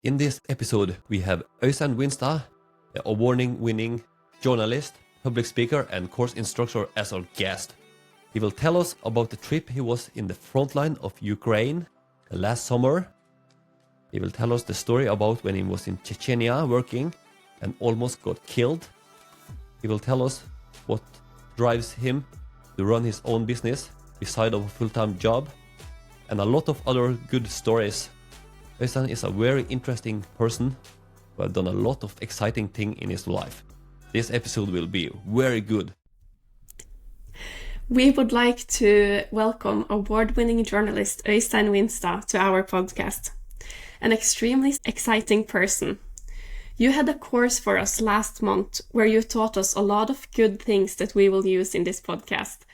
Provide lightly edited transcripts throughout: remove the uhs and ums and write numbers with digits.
In this episode, we have Øystein Windstad, the award-winning journalist, public speaker, and course instructor as our guest. He will tell us about the trip he was in the frontline of Ukraine last summer. He will tell us the story about when he was in Chechnya working and almost got killed. He will tell us what drives him to run his own business beside of a full-time job, and a lot of other good stories. Øystein is a very interesting person who has done a lot of exciting things in his life. This episode will be very good. We would like to welcome award-winning journalist Øystein Windstad to our podcast. An extremely exciting person. You had a course for us last month where you taught us a lot of good things that we will use in this podcast.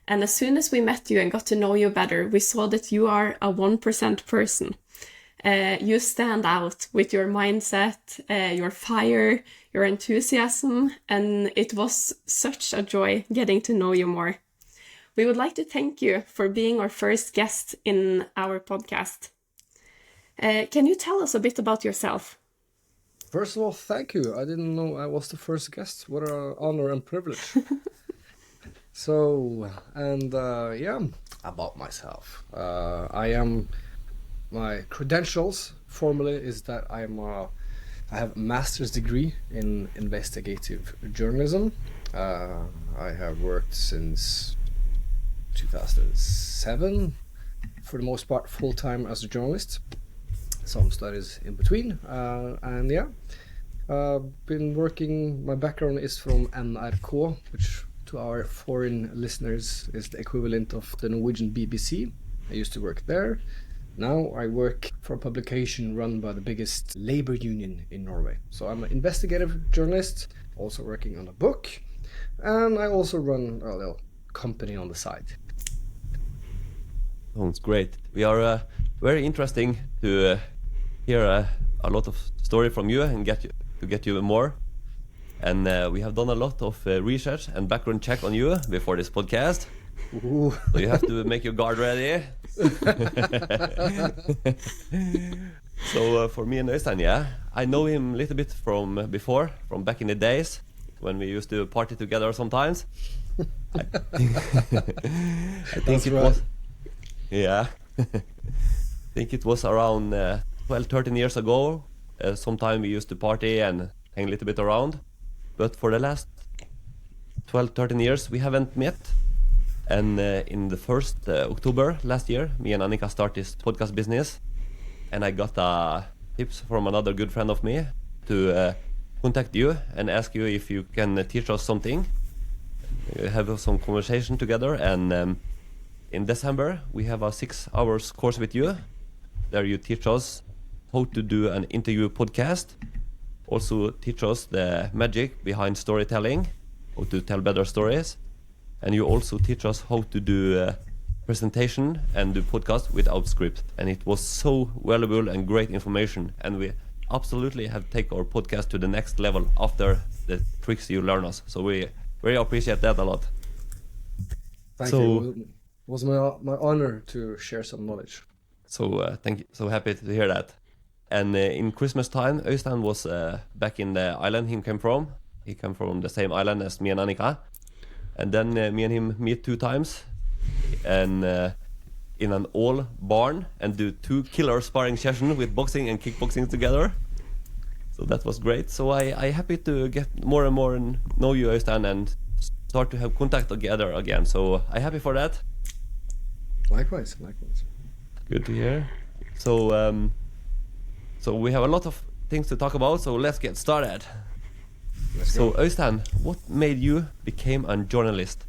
And as soon as we met you and got to know you better, we saw that you are a 1% person. You stand out with your mindset, your fire, your enthusiasm, and it was such a joy getting to know you more. We would like to thank you for being our first guest in our podcast. Can you tell us a bit about yourself? First of all, thank you. I didn't know I was the first guest. What an honor and privilege. About myself. My credentials formally is that I have a master's degree in investigative journalism. I have worked since 2007, for the most part full-time as a journalist. Some studies in between, been working. My background is from NRK, which to our foreign listeners is the equivalent of the Norwegian BBC. I used to work there. Now I work for a publication run by the biggest labor union in Norway. So I'm an investigative journalist, also working on a book, and I also run a little company on the side. Sounds great. We are very interesting to hear a lot of story from you and get you more. And we have done a lot of research and background check on you before this podcast. Ooh. So you have to make your guard ready. So for me and Øystein, I know him a little bit from before, from back in the days when we used to party together sometimes. I think it was, I think it was around 12-13 years ago. Sometime we used to party and hang a little bit around, but for the last 12-13 years we haven't met. And in the 1st October last year, me and Annika started this podcast business, and I got tips from another good friend of me to contact you and ask you if you can teach us something, have some conversation together. And in December we have a 6 hours course with you. There you teach us how to do an interview podcast, also teach us the magic behind storytelling, how to tell better stories. And you also teach us how to do presentation and do podcast without script. And it was so valuable and great information. And we absolutely have taken our podcast to the next level after the tricks you learn us. So we very appreciate that a lot. Thank you. It was my honor to share some knowledge. So thank you. So happy to hear that. And in Christmas time, Øystein was back in the island he came from. He came from the same island as me and Annika. And then me and him meet 2 times and in an all barn and do 2 killer sparring sessions with boxing and kickboxing together. So that was great. So I happy to get more and more and know you, Øystein, and start to have contact together again. So I'm happy for that. Likewise. Good to hear. So we have a lot of things to talk about, so let's get started. Let's So go. Øystein, what made you become a journalist?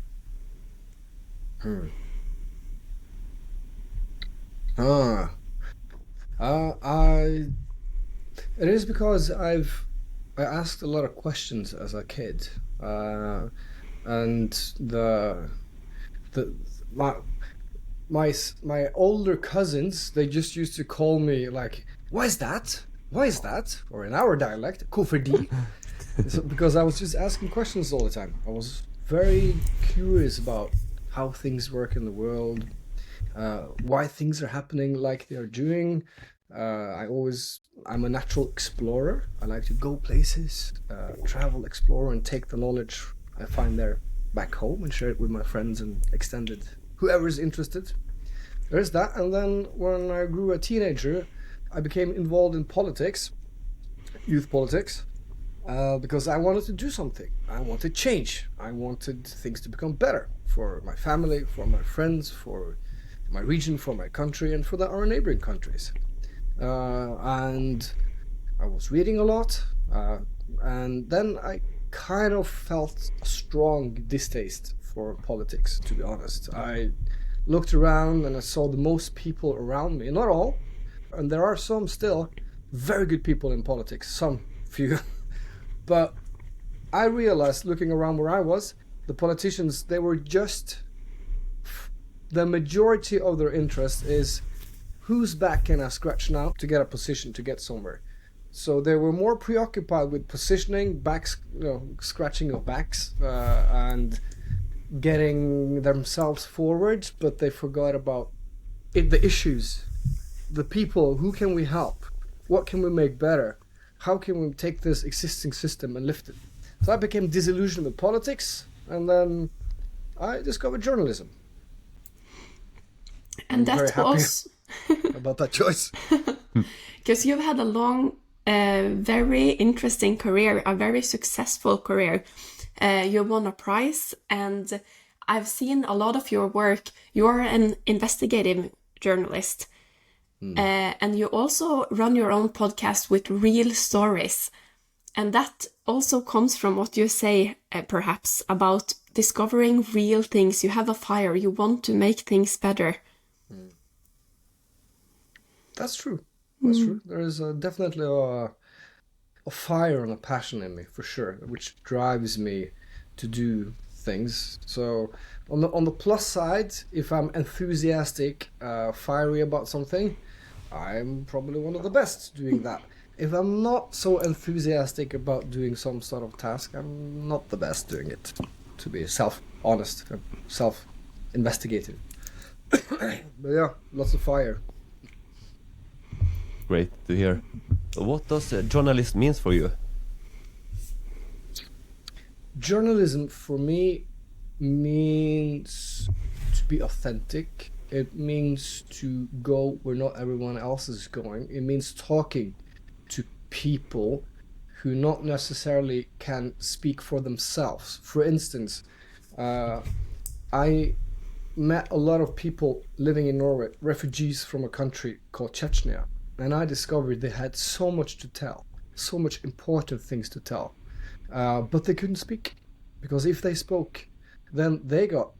It is because I asked a lot of questions as a kid, and my older cousins, they just used to call me like, why is that? Or in our dialect, hvorfor? So, because I was just asking questions all the time. I was very curious about how things work in the world, why things are happening like they are doing. I always I'm a natural explorer. I like to go places, travel, explore, and take the knowledge I find there back home and share it with my friends and extended whoever is interested. There's that. And then when I grew a teenager, I became involved in politics, youth politics, because I wanted to do something. I wanted change. I wanted things to become better for my family, for my friends, for my region, for my country, and for our neighboring countries. And I was reading a lot, and then I kind of felt a strong distaste for politics, to be honest. I looked around and I saw the most people around me, not all, and there are some still very good people in politics, some few, but I realized looking around where I was, the politicians, they were just, the majority of their interest is whose back can I scratch now to get a position, to get somewhere. So they were more preoccupied with positioning, backs, scratching of backs, and getting themselves forward, but they forgot about the issues, the people. Who can we help? What can we make better? How can we take this existing system and lift it? So I became disillusioned with politics, and then I discovered journalism. And I'm that was about that choice. because you've had a long, very interesting career, a very successful career. You won a prize, and I've seen a lot of your work. You're an investigative journalist, and you also run your own podcast with real stories. And that also comes from what you say, perhaps, about discovering real things. You have a fire, you want to make things better. That's true. That's true. There is definitely a fire and a passion in me, for sure, which drives me to do things. So on the plus side, if I'm enthusiastic, fiery about something, I'm probably one of the best doing that. If I'm not so enthusiastic about doing some sort of task, I'm not the best doing it, to be self-honest, self-investigative. But yeah, lots of fire. Great to hear. What does journalist means for you? Journalism for me means to be authentic. It means to go where not everyone else is going. It means talking to people who not necessarily can speak for themselves. For instance, I met a lot of people living in Norway, refugees from a country called Chechnya, and I discovered they had so much to tell, so much important things to tell, but they couldn't speak, because if they spoke, then they got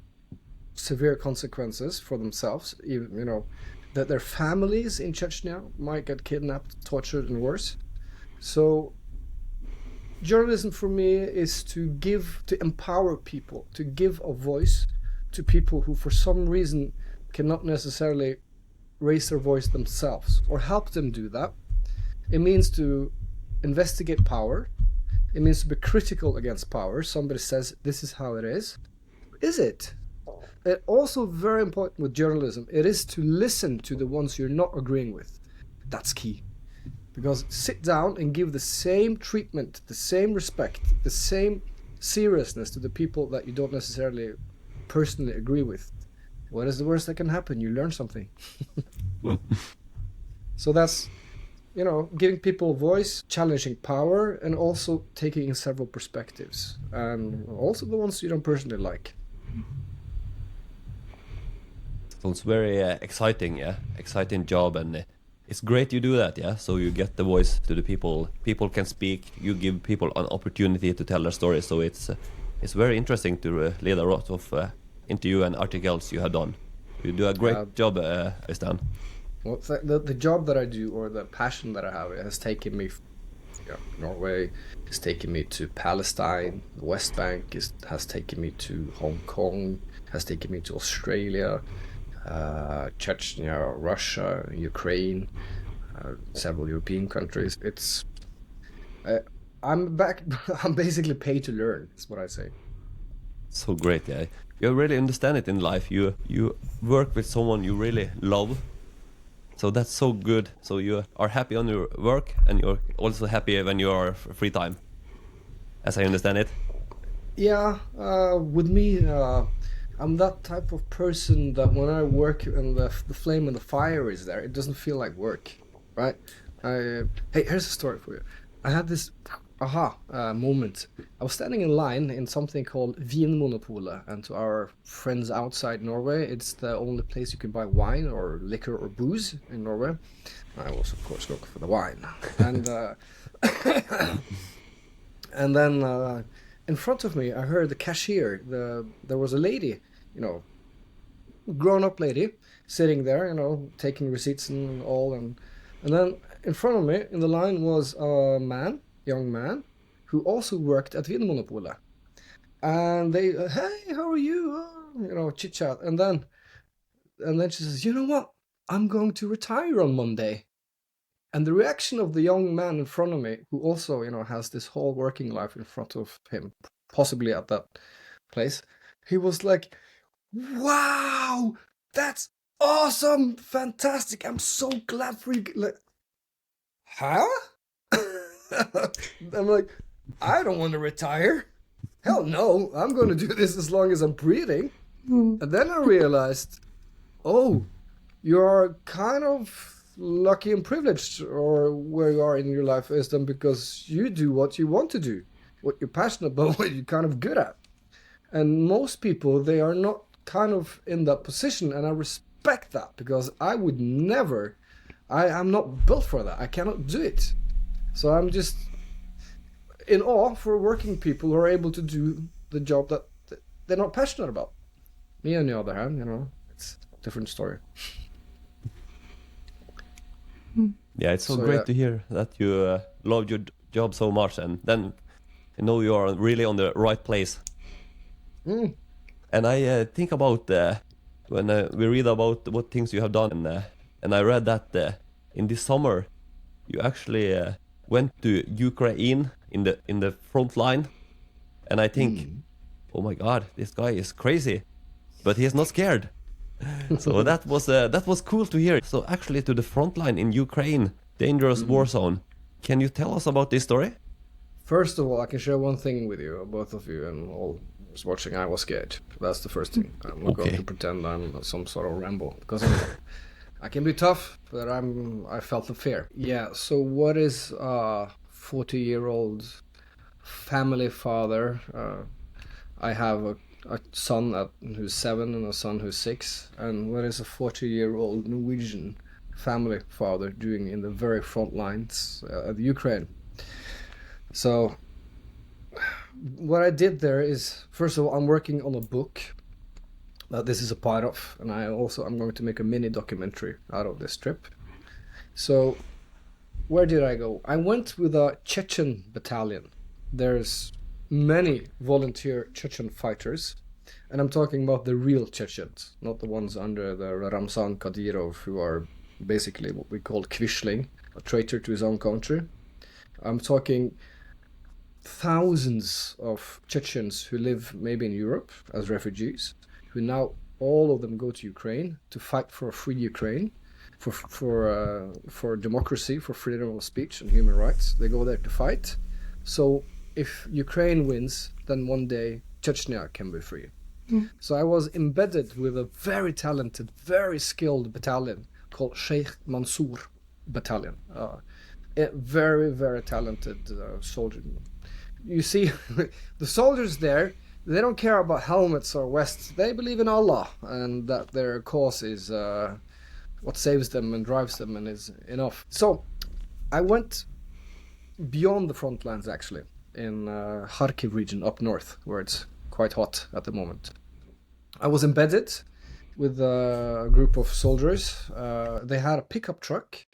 severe consequences for themselves. Even, that their families in Chechnya might get kidnapped, tortured, and worse. So journalism for me is to empower people, to give a voice to people who for some reason cannot necessarily raise their voice themselves, or help them do that. It means to investigate power. It means to be critical against power. Somebody says, this is how it is. Is it? It also very important with journalism, it is to listen to the ones you're not agreeing with. That's key. Because sit down and give the same treatment, the same respect, the same seriousness to the people that you don't necessarily personally agree with. What is the worst that can happen? You learn something. So that's, giving people a voice, challenging power, and also taking in several perspectives. And also the ones you don't personally like. Sounds very exciting, yeah. Exciting job, and it's great you do that, yeah. So you get the voice to the people. People can speak. You give people an opportunity to tell their stories. So it's very interesting to read a lot of interview and articles you have done. You do a great job, Øystein. Well, the job that I do, or the passion that I have, it has taken me. Norway has taken me to Palestine. The West Bank has taken me to Hong Kong. Has taken me to Australia. Chechnya, Russia, Ukraine, several European countries. I'm basically paid to learn, is what I say. So great, yeah. You really understand it in life. You work with someone you really love, So that's so good. So you are happy on your work, and you're also happy when you are free time, as I understand it. Yeah, with me, I'm that type of person that when I work and the flame and the fire is there, it doesn't feel like work, right? Hey, here's a story for you. I had this moment. I was standing in line in something called Vinmonopolet, and to our friends outside Norway, it's the only place you can buy wine or liquor or booze in Norway. I was, of course, looking for the wine, and and then in front of me, I heard the cashier. There was a lady, grown-up lady, sitting there, taking receipts and all, and then in front of me in the line was a young man, who also worked at Vinmonopolet. And they, hey, how are you? Chit chat. And then she says, you know what? I'm going to retire on Monday. And the reaction of the young man in front of me, who also, has this whole working life in front of him, possibly at that place, he was like, wow, that's awesome, fantastic. I'm so glad for you. Like, huh? I'm like, I don't want to retire. Hell no, I'm going to do this as long as I'm breathing. And then I realized, oh, you're kind of lucky and privileged, or where you are in your life is then because you do what you want to do, what you're passionate about, what you're kind of good at. And most people, they are not kind of in that position, and I respect that, because I would never, I'm not built for that. I cannot do it. So I'm just in awe for working people who are able to do the job that they're not passionate about. Me, on the other hand, it's a different story. Yeah, it's so great to hear that you love your job so much, and then you are really on the right place. And I think about when we read about what things you have done, and I read that in this summer you actually went to Ukraine in the front line, and I think, oh my God, this guy is crazy, but he is not scared. So that was cool to hear. So actually, to the front line in Ukraine, dangerous war zone. Can you tell us about this story? First of all, I can share one thing with you, both of you, and all who's watching. I was scared. That's the first thing. I'm not going to pretend I'm some sort of Rambo, because I can be tough, but I felt the fear. Yeah. So what is a 40-year-old family father? I have a son who's 7 and a son who's 6. And what is a 40-year-old Norwegian family father doing in the very front lines of Ukraine? So what I did there is, first of all, I'm working on a book that this is a part of, and I'm going to make a mini documentary out of this trip. So where did I go? I went with a Chechen battalion. There's many volunteer Chechen fighters, and I'm talking about the real Chechens, not the ones under the Ramzan Kadyrov, who are basically what we call Quisling, a traitor to his own country. I'm talking thousands of Chechens who live maybe in Europe as refugees, who now all of them go to Ukraine to fight for a free Ukraine, for democracy, for freedom of speech and human rights. They go there to fight. So if Ukraine wins, then one day Chechnya can be free. So I was embedded with a very talented, very skilled battalion called Sheikh Mansour Battalion. A very, very talented soldier. You see, the soldiers there, they don't care about helmets or vests. They believe in Allah, and that their cause is what saves them and drives them and is enough. So I went beyond the front lines, actually, in Kharkiv region up north, where it's quite hot at the moment. I was embedded with a group of soldiers. They had a pickup truck,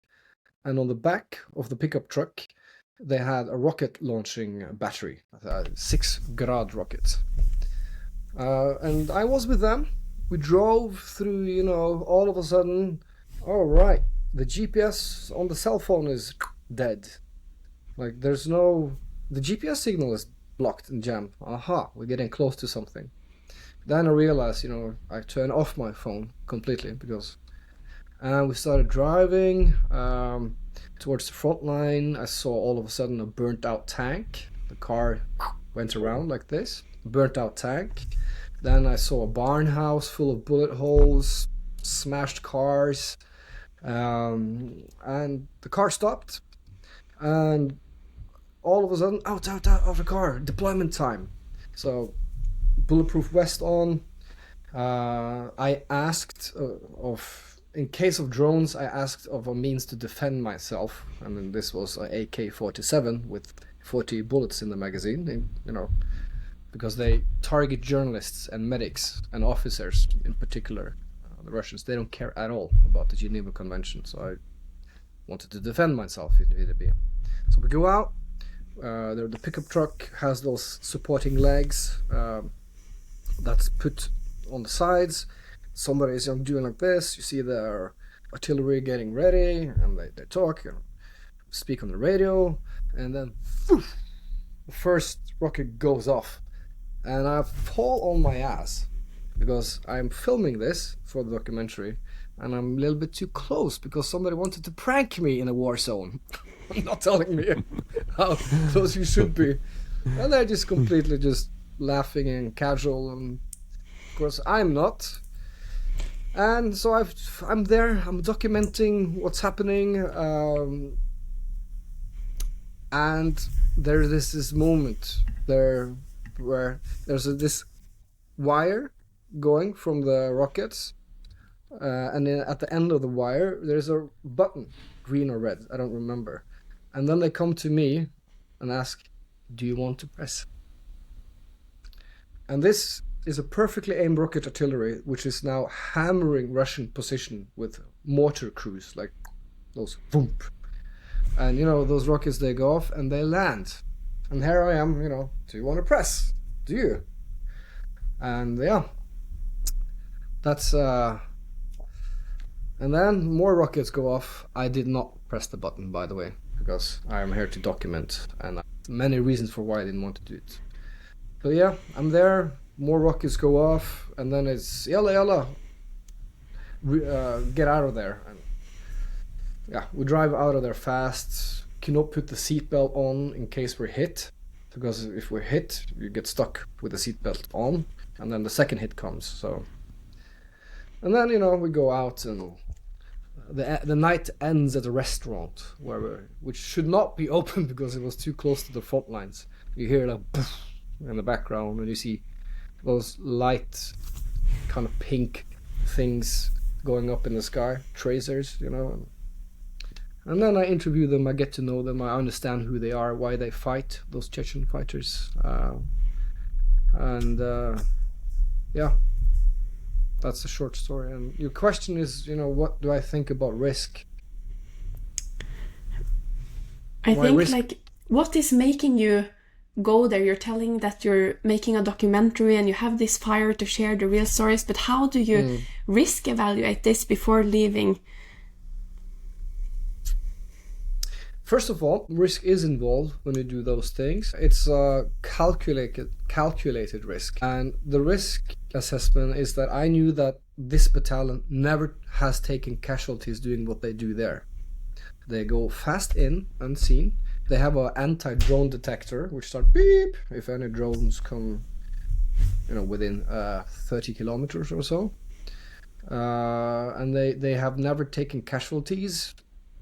and on the back of the pickup truck they had a rocket launching battery, 6-grad rockets. And I was with them. We drove through, all of a sudden, all right, the GPS on the cell phone is dead. Like, the GPS signal is blocked and jammed. Aha, we're getting close to something. Then I realized, I turned off my phone completely, because And we started driving towards the front line. I saw all of a sudden a burnt out tank. The car went around like this, burnt out tank. Then I saw a barn house full of bullet holes, smashed cars, and the car stopped. And all of a sudden, out of the car, deployment time. So, bulletproof vest on. I asked in case of drones, I asked of a means to defend myself. I mean, this was an AK-47 with 40 bullets in the magazine, because they target journalists and medics and officers in particular. The Russians, they don't care at all about the Geneva Convention, so I wanted to defend myself if needed be. So we go out. The pickup truck has those supporting legs that's put on the sides. Somebody is doing like this. You see their artillery getting ready, and they talk and speak on the radio, and then the first rocket goes off, and I fall on my ass because I'm filming this for the documentary, and I'm a little bit too close because somebody wanted to prank me in a war zone. Not telling me how close you should be, and they're just completely just laughing and casual, and of course I'm not. And so I'm there, I'm documenting what's happening, and there is this moment there where there's this wire going from the rockets, and then at the end of the wire there's a button, green or red, I don't remember. And then they come to me and ask, do you want to press? And this is a perfectly aimed rocket artillery, which is now hammering Russian position with mortar crews, like those boom. And those rockets, they go off and they land. And here I am, do you want to press? Do you? And yeah, that's and then more rockets go off. I did not press the button, by the way, because I am here to document, and many reasons for why I didn't want to do it. But yeah, I'm there. More rockets go off, and then it's yalla, get out of there. And yeah, we drive out of there fast. Cannot put the seatbelt on in case we're hit, because if we're hit, you get stuck with the seatbelt on, and then the second hit comes. So, and then we go out, and the night ends at a restaurant which should not be open because it was too close to the front lines. You hear like poof in the background, and you see those light kind of pink things going up in the sky, tracers, and then I interview them, I get to know them, I understand who they are, why they fight, those Chechen fighters, yeah, that's a short story. And your question is, what do I think about risk? I think what is making you go there? You're telling that you're making a documentary and you have this fire to share the real stories, but how do you risk evaluate this before leaving? First of all, risk is involved when you do those things. It's a calculated risk, and the risk assessment is that I knew that this battalion never has taken casualties doing what they do there. They go fast in, unseen. They have an anti-drone detector, which start beep if any drones come, within 30 kilometers or so. And they have never taken casualties.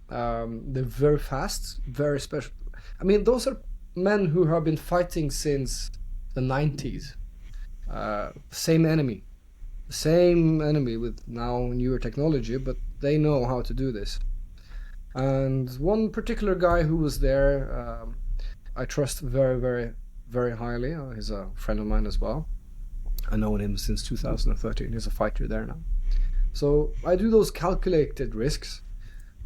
They're very fast, very special. I mean, those are men who have been fighting since the 90s. Same enemy with now newer technology, but they know how to do this. And one particular guy who was there, I trust very, very, very highly. He's a friend of mine as well. I know him since 2013. He's a fighter there now. So I do those calculated risks.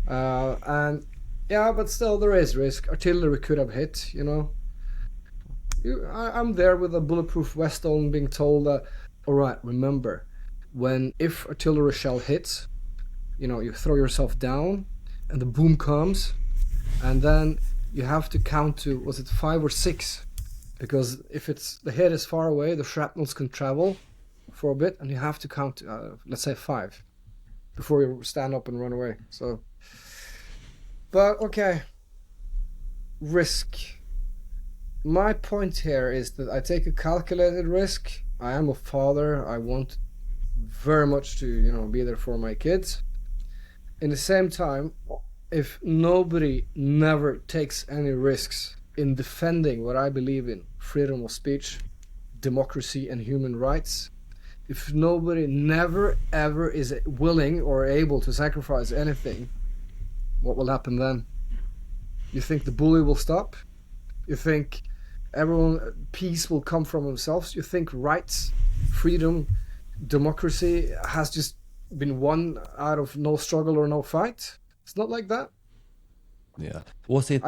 And yeah, but still there is risk. Artillery could have hit, I'm there with a bulletproof vest on, being told that, all right, remember, if artillery shell hits, you throw yourself down, and the boom comes, and then you have to count to, was it 5 or 6? Because if the head is far away, the shrapnels can travel for a bit, and you have to count, let's say 5. before you stand up and run away. So, but okay, risk. My point here is that I take a calculated risk. I am a father. I want very much to, you know, be there for my kids. In the same time, if nobody never takes any risks in defending what I believe in, freedom of speech, democracy and human rights, if nobody never ever is willing or able to sacrifice anything, what will happen then? You think the bully will stop? You think peace will come from themselves? You think rights, freedom, democracy has just been won out of no struggle or no fight? It's not like that. Yeah. Was it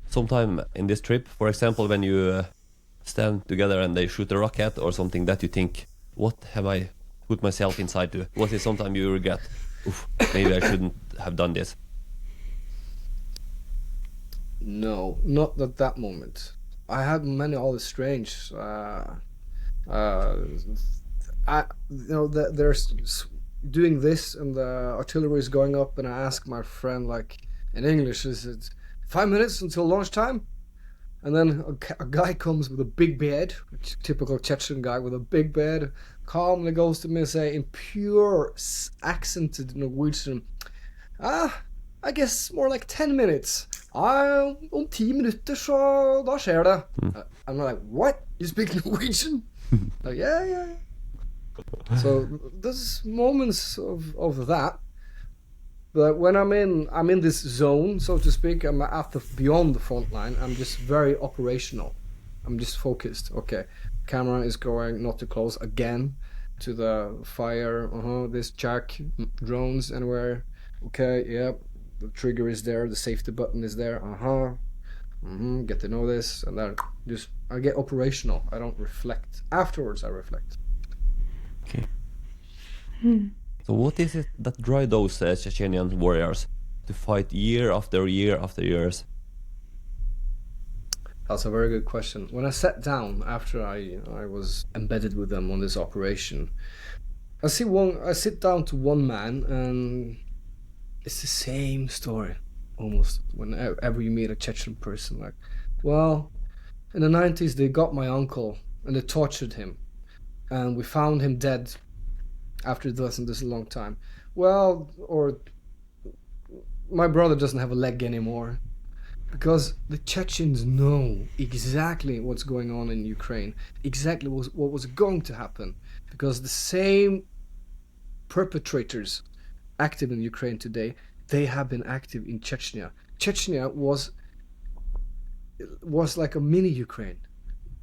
sometime in this trip, for example, when you stand together and they shoot a rocket or something, that you think, what have I put myself inside to? Was it sometime you regret, oof, maybe I shouldn't have done this? No, not at that moment. I had many other strange. There's doing this and the artillery is going up, and I ask my friend, like, in English, is it 5 minutes until lunchtime? And then a guy comes with a big beard, a typical Chechen guy with a big beard, calmly goes to me and say in pure accented Norwegian, I guess more like 10 minutes. Om 10 minutter, så da skjer det. I'm like, what? You speak Norwegian? Like, yeah. So there's moments of that. But when I'm in this zone, so to speak, I'm beyond the front line. I'm just very operational. I'm just focused. Okay, camera is going not too close again to the fire. This jack, drones anywhere. Okay, yep. The trigger is there. The safety button is there. Get to know this, and then I get operational. I don't reflect. Afterwards, I reflect. Okay. So what is it that drives those Chechenian warriors to fight year after year after years? That's a very good question. When I sat down after I was embedded with them on this operation, I sit down to one man, and it's the same story almost whenever you meet a Chechen person. Like, well, in the 90s they got my uncle and they tortured him, and we found him dead after this a long time. Well, or my brother doesn't have a leg anymore, because the Chechens know exactly what's going on in Ukraine, exactly what was going to happen, because the same perpetrators active in Ukraine today, they have been active in Chechnya. Chechnya was like a mini Ukraine,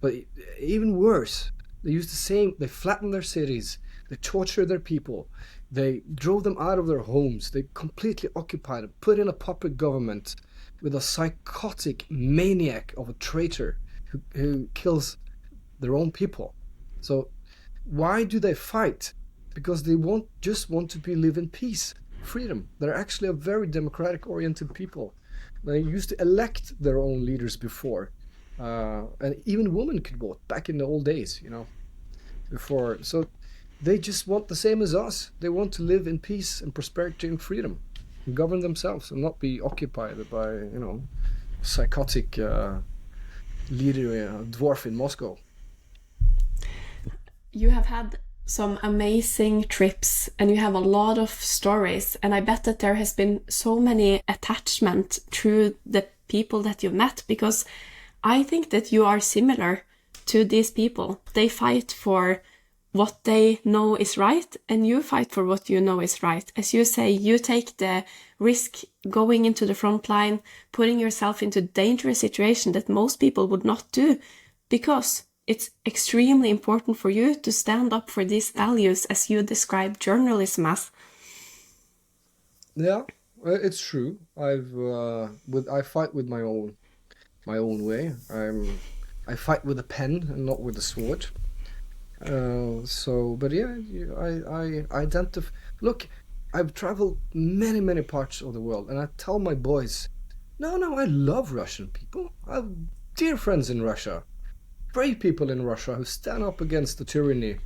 but even worse. They used the same. They flattened their cities. They tortured their people. They drove them out of their homes. They completely occupied them, put in a puppet government with a psychotic maniac of a traitor who kills their own people. So why do they fight? Because they just want to live in peace, freedom. They're actually a very democratic-oriented people. They used to elect their own leaders before, and even women could vote back in the old days, before. So they just want the same as us. They want to live in peace and prosperity and freedom, and govern themselves and not be occupied by, psychotic leader, dwarf in Moscow. You have had some amazing trips and you have a lot of stories, and I bet that there has been so many attachment through the people that you've met, because I think that you are similar to these people. They fight for what they know is right, and you fight for what you know is right. As you say, you take the risk going into the front line, putting yourself into dangerous situation that most people would not do, because it's extremely important for you to stand up for these values as you describe journalism as. Yeah, it's true. I fight with my own way. I fight with a pen and not with a sword. But yeah, I identify. Look, I've traveled many parts of the world, and I tell my boys, no, I love Russian people. I have dear friends in Russia, brave people in Russia who stand up against the tyranny,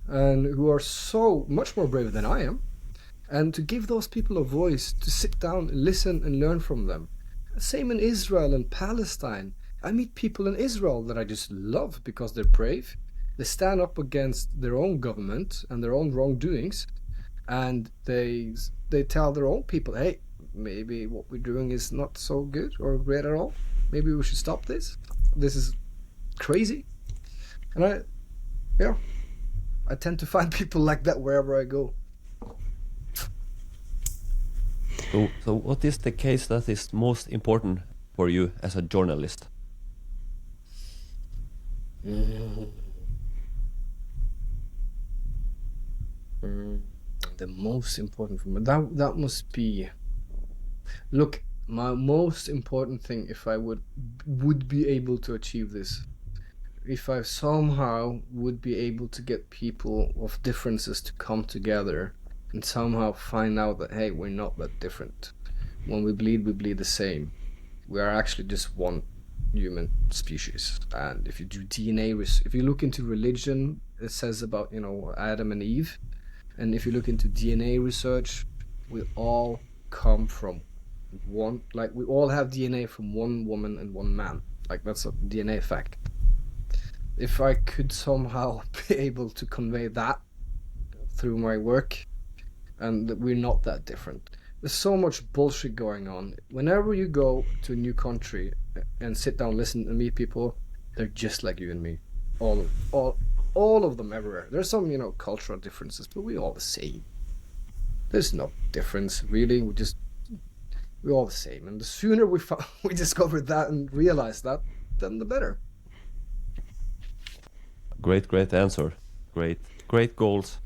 and who are so much more brave than I am. and to give those people a voice, to sit down, listen, and learn from them. Same in Israel and Palestine. I meet people in Israel that I just love because they're brave. They stand up against their own government and their own wrongdoings, and they tell their own people, hey, maybe what we're doing is not so good or great at all. Maybe we should stop this. This is crazy. And I tend to find people like that wherever I go. So what is the case that is most important for you as a journalist? The most important for me, that must be, look, my most important thing, if I would be able to achieve this, if I somehow would be able to get people of differences to come together and somehow find out that, hey, we're not that different. When we bleed the same. We are actually just one human species. And if you do DNA, if you look into religion, it says about, Adam and Eve. And if you look into DNA research, we all come from one, like we all have DNA from one woman and one man. Like that's a DNA fact. If I could somehow be able to convey that through my work, and that we're not that different. There's so much bullshit going on. Whenever you go to a new country and sit down, listen, and meet people, they're just like you and me. All of them everywhere. There's some, cultural differences, but we're all the same. There's no difference, really. We're all the same. And the sooner we discover that and realize that, then the better. Great answer. Great goals.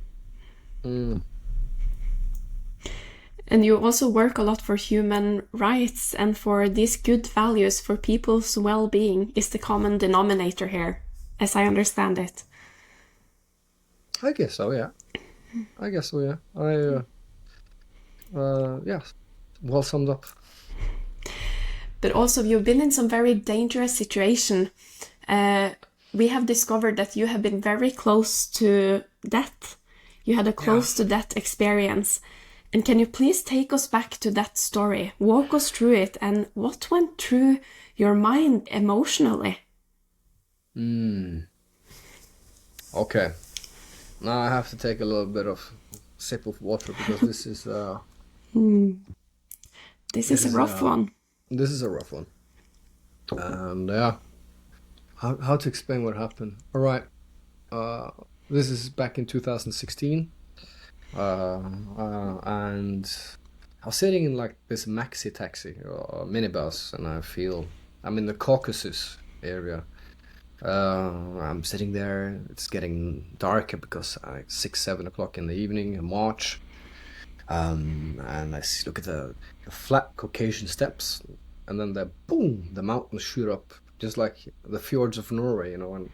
And you also work a lot for human rights, and for these good values for people's well-being is the common denominator here, as I understand it. I guess so, yeah. Yeah. Well summed up. But also, you've been in some very dangerous situation. We have discovered that you have been very close to death. You had a close to death experience. And can you please take us back to that story? Walk us through it, and what went through your mind emotionally? Okay. Now I have to take a little bit of sip of water because this is This is a rough one. This is a rough one. And how to explain what happened? All right. This is back in 2016. And I was sitting in like this maxi taxi or minibus, and I'm in the Caucasus area. I'm sitting there. It's getting darker because it's 6-7 o'clock in the evening in March. And I look at the flat Caucasian steppes, and then the mountains shoot up just like the fjords of Norway, and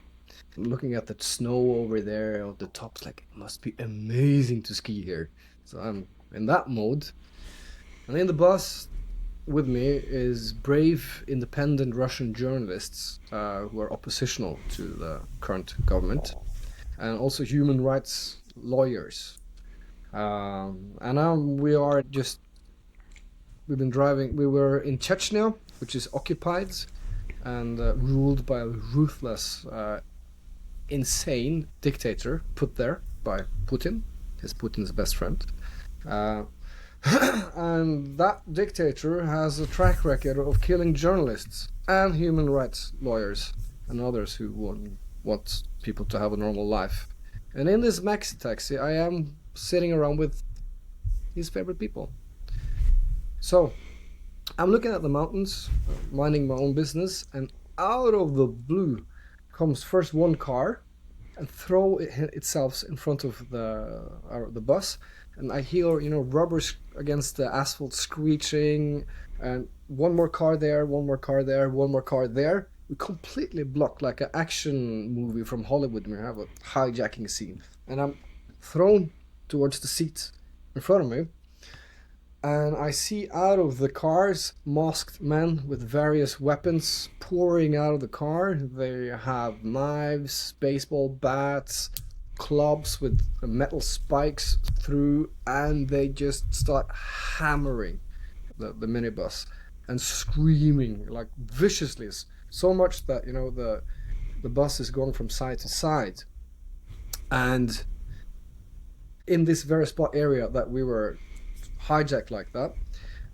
looking at the snow over there at the tops, like it must be amazing to ski here. So I'm in that mode. And in the bus with me is brave, independent Russian journalists who are oppositional to the current government, and also human rights lawyers. And now we've been driving. We were in Chechnya, which is occupied and ruled by a ruthless, insane dictator put there by Putin. He's Putin's best friend. And that dictator has a track record of killing journalists and human rights lawyers and others who want people to have a normal life. And in this maxi taxi, I am sitting around with his favorite people. So I'm looking at the mountains, minding my own business, and out of the blue comes first one car and throw itself in front of the bus, and I hear rubber against the asphalt screeching, and one more car there, one more car there, one more car there. We completely blocked, like an action movie from Hollywood. We have a hijacking scene, and I'm thrown towards the seat in front of me, and I see out of the cars masked men with various weapons pouring out of the car. They have knives, baseball bats, clubs with metal spikes through, and they just start hammering the minibus and screaming like viciously, so much that the bus is going from side to side. And in this very spot area that we were hijacked like that,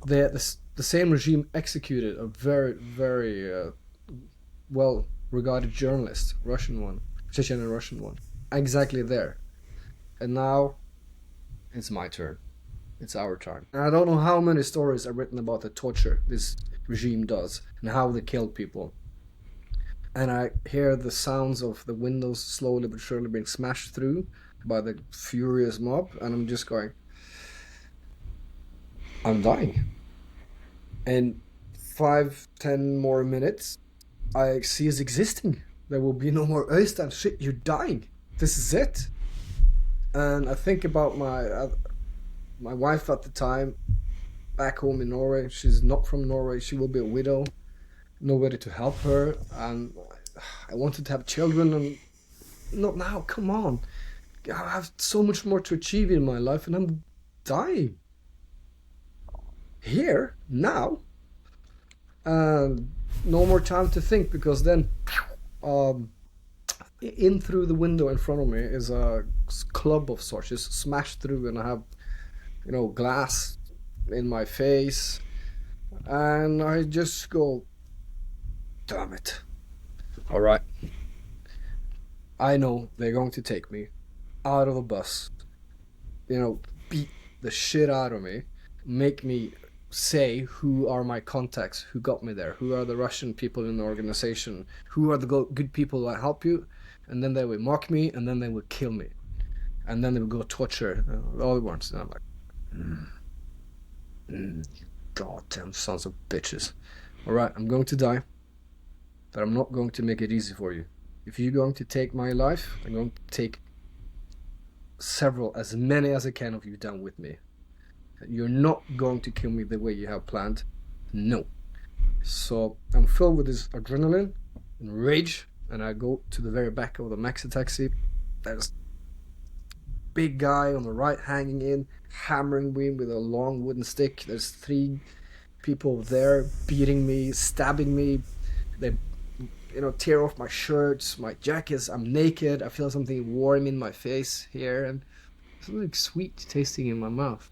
the same regime executed a very, very well regarded journalist, Chechen Russian one, exactly there. And now it's my turn. It's our turn. And I don't know how many stories are written about the torture this regime does and how they kill people. And I hear the sounds of the windows slowly but surely being smashed through by the furious mob, and I'm just going, I'm dying. In 5-10 more minutes, I cease existing. There will be no more Øystein. Shit, you're dying. This is it. And I think about my wife at the time, back home in Norway. She's not from Norway. She will be a widow. Nobody to help her, and I wanted to have children, and not now, come on. I have so much more to achieve in my life, and I'm dying. Here, now, and no more time to think, because then in through the window in front of me is a club of sorts, just smashed through, and I have, glass in my face, and I just go, damn it. All right. I know they're going to take me out of the bus, beat the shit out of me, make me say who are my contacts, who got me there, who are the Russian people in the organization, who are the good people that help you, and then they will mock me, and then they will kill me, and then they will go torture all at once. And I'm like, goddamn sons of bitches. All right, I'm going to die. But I'm not going to make it easy for you. If you're going to take my life, I'm going to take as many as I can of you down with me. You're not going to kill me the way you have planned. No. So I'm filled with this adrenaline and rage, and I go to the very back of the maxi taxi. There's big guy on the right hanging in, hammering me with a long wooden stick. There's 3 people there beating me, stabbing me. They tear off my shirts, my jackets. I'm naked. I feel something warm in my face here, and something sweet tasting in my mouth.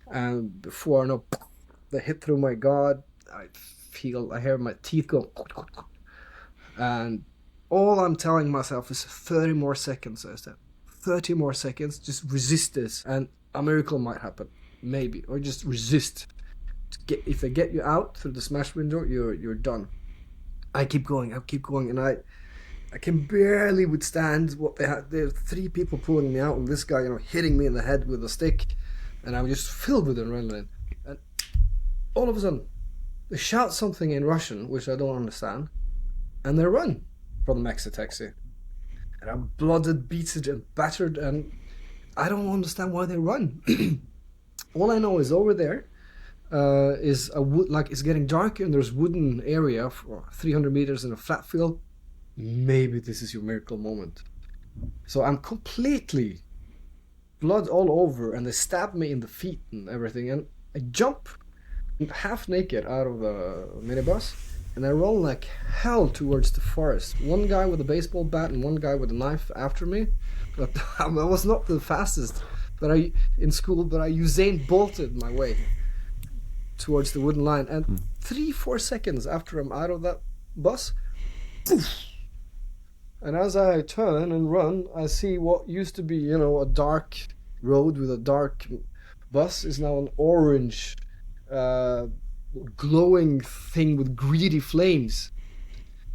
And before I know, they hit through my guard. I hear my teeth go, and all I'm telling myself is 30 more seconds. I said, 30 more seconds. Just resist this, and a miracle might happen, maybe, or just resist. If they get you out through the smashed window, you're done. I keep going, and I can barely withstand what they had. There are 3 people pulling me out, and this guy, hitting me in the head with a stick, and I'm just filled with adrenaline. And all of a sudden, they shout something in Russian, which I don't understand, and they run from the maxi taxi. And I'm blooded, beaten, and battered, and I don't understand why they run. All I know is over there, is a wood, like it's getting darker, and there's wooden area for 300 meters in a flat field. Maybe this is your miracle moment. So I'm completely blood all over, and they stab me in the feet and everything, and I jump half naked out of the minibus, and I run like hell towards the forest. One guy with a baseball bat and one guy with a knife after me. But I was not the fastest in school, but I Usain Bolted my way towards the wooden line, and 3-4 seconds after I'm out of that bus, poof, and as I turn and run, I see what used to be, a dark road with a dark bus is now an orange, glowing thing with greedy flames.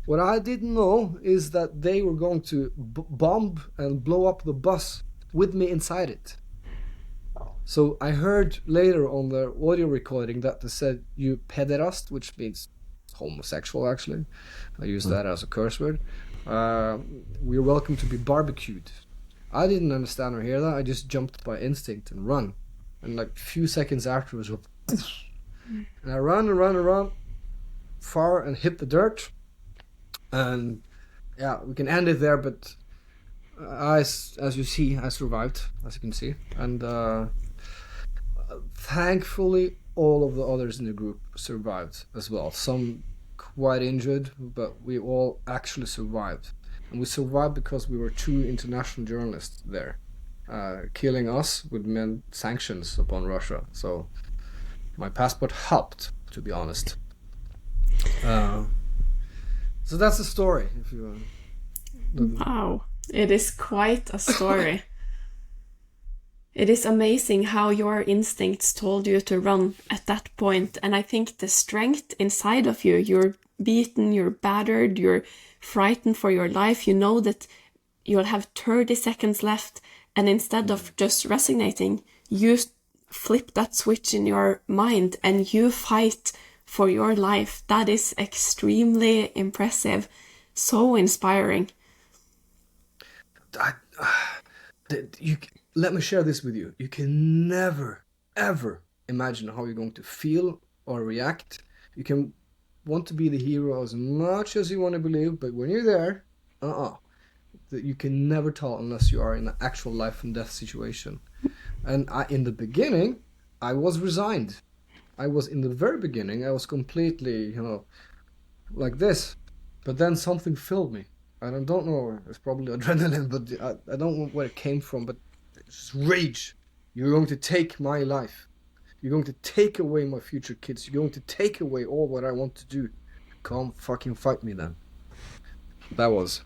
What I didn't know is that they were going to bomb and blow up the bus with me inside it. So I heard later on the audio recording that they said, "You pederast," which means homosexual, actually. I use that as a curse word. We're welcome to be barbecued. I didn't understand or hear that. I just jumped by instinct and run. And like a few seconds afterwards, and I run far and hit the dirt. And yeah, we can end it there, but As you see, I survived, as you can see, and thankfully all of the others in the group survived as well. Some quite injured, but we all actually survived. And we survived because we were two international journalists there. Killing us would mean sanctions upon Russia. So my passport helped, to be honest. So that's the story. If you Wow, it is quite a story. It is amazing how your instincts told you to run at that point, and I think the strength inside of you, you're beaten, you're battered, you're frightened for your life, you know that you'll have 30 seconds left, and instead of just resignating, you flip that switch in your mind and you fight for your life. That is extremely impressive, so inspiring. Let me share this with you. You can never, ever imagine how you're going to feel or react. You can want to be the hero as much as you want to believe, but when you're there, that you can never tell unless you are in an actual life and death situation. And in the beginning, I was resigned. In the very beginning, I was completely, like this. But then something filled me. And I don't know, it's probably adrenaline, but I don't know where it came from, but it's rage. You're going to take my life. You're going to take away my future kids. You're going to take away all what I want to do. Come fucking fight me then. That was.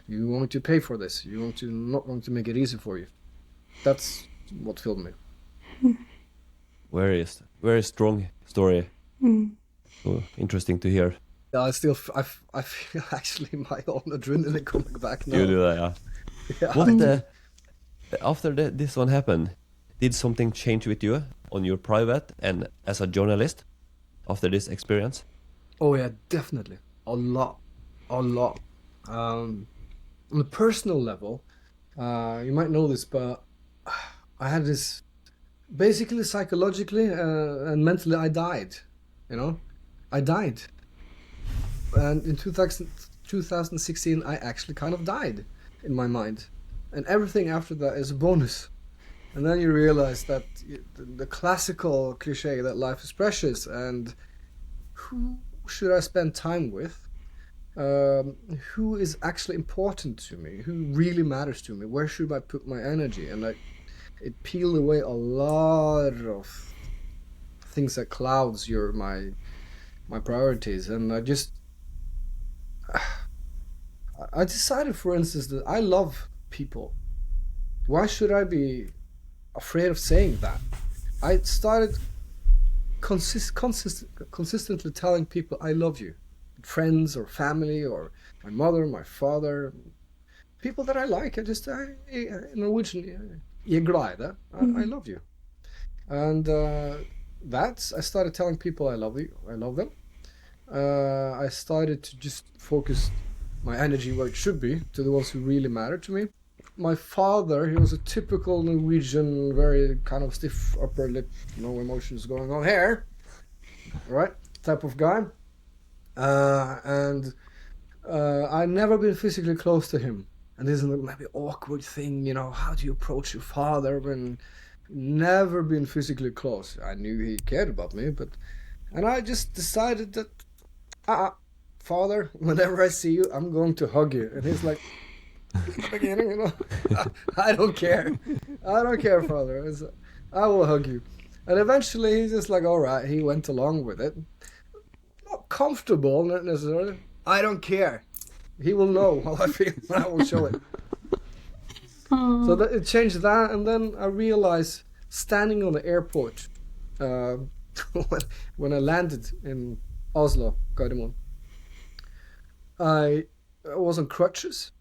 You're going to pay for this. You're not going to make it easy for you. That's what filled me. Very strong story. So interesting to hear. Yeah, I feel actually my own adrenaline coming back now. You do that, yeah. What after this one happened, did something change with you on your private and as a journalist after this experience? Oh yeah, definitely. A lot. On a personal level, you might know this, but I had this, basically psychologically and mentally I died. I died. And in 2016 I actually kind of died in my mind. And everything after that is a bonus. And then you realize that the classical cliche that life is precious and who should I spend time with? Who is actually important to me? Who really matters to me? Where should I put my energy? And it peeled away a lot of things that clouds my priorities. And I decided, for instance, that I love people. Why should I be afraid of saying that? I started consistently telling people I love you. Friends or family or my mother, my father, people that I like. In Norwegian, jeg er glad i deg. I love you. And I started telling people I love you. I love them. I started to just focus my energy where it should be, to the ones who really matter to me. My father, he was a typical Norwegian, very kind of stiff upper lip, no emotions going on here, right, type of guy. And I've never been physically close to him. And this is maybe awkward thing, how do you approach your father when never been physically close? I knew he cared about me, and I just decided that, Father, whenever I see you, I'm going to hug you. And he's like, I don't care. I don't care, Father. I will hug you. And eventually he's just like, all right, he went along with it. Not comfortable, not necessarily. I don't care. He will know how I feel and I will show it. So it changed that, and then I realized, standing on the airport, when I landed in Oslo, Gardermoen, I was on crutches,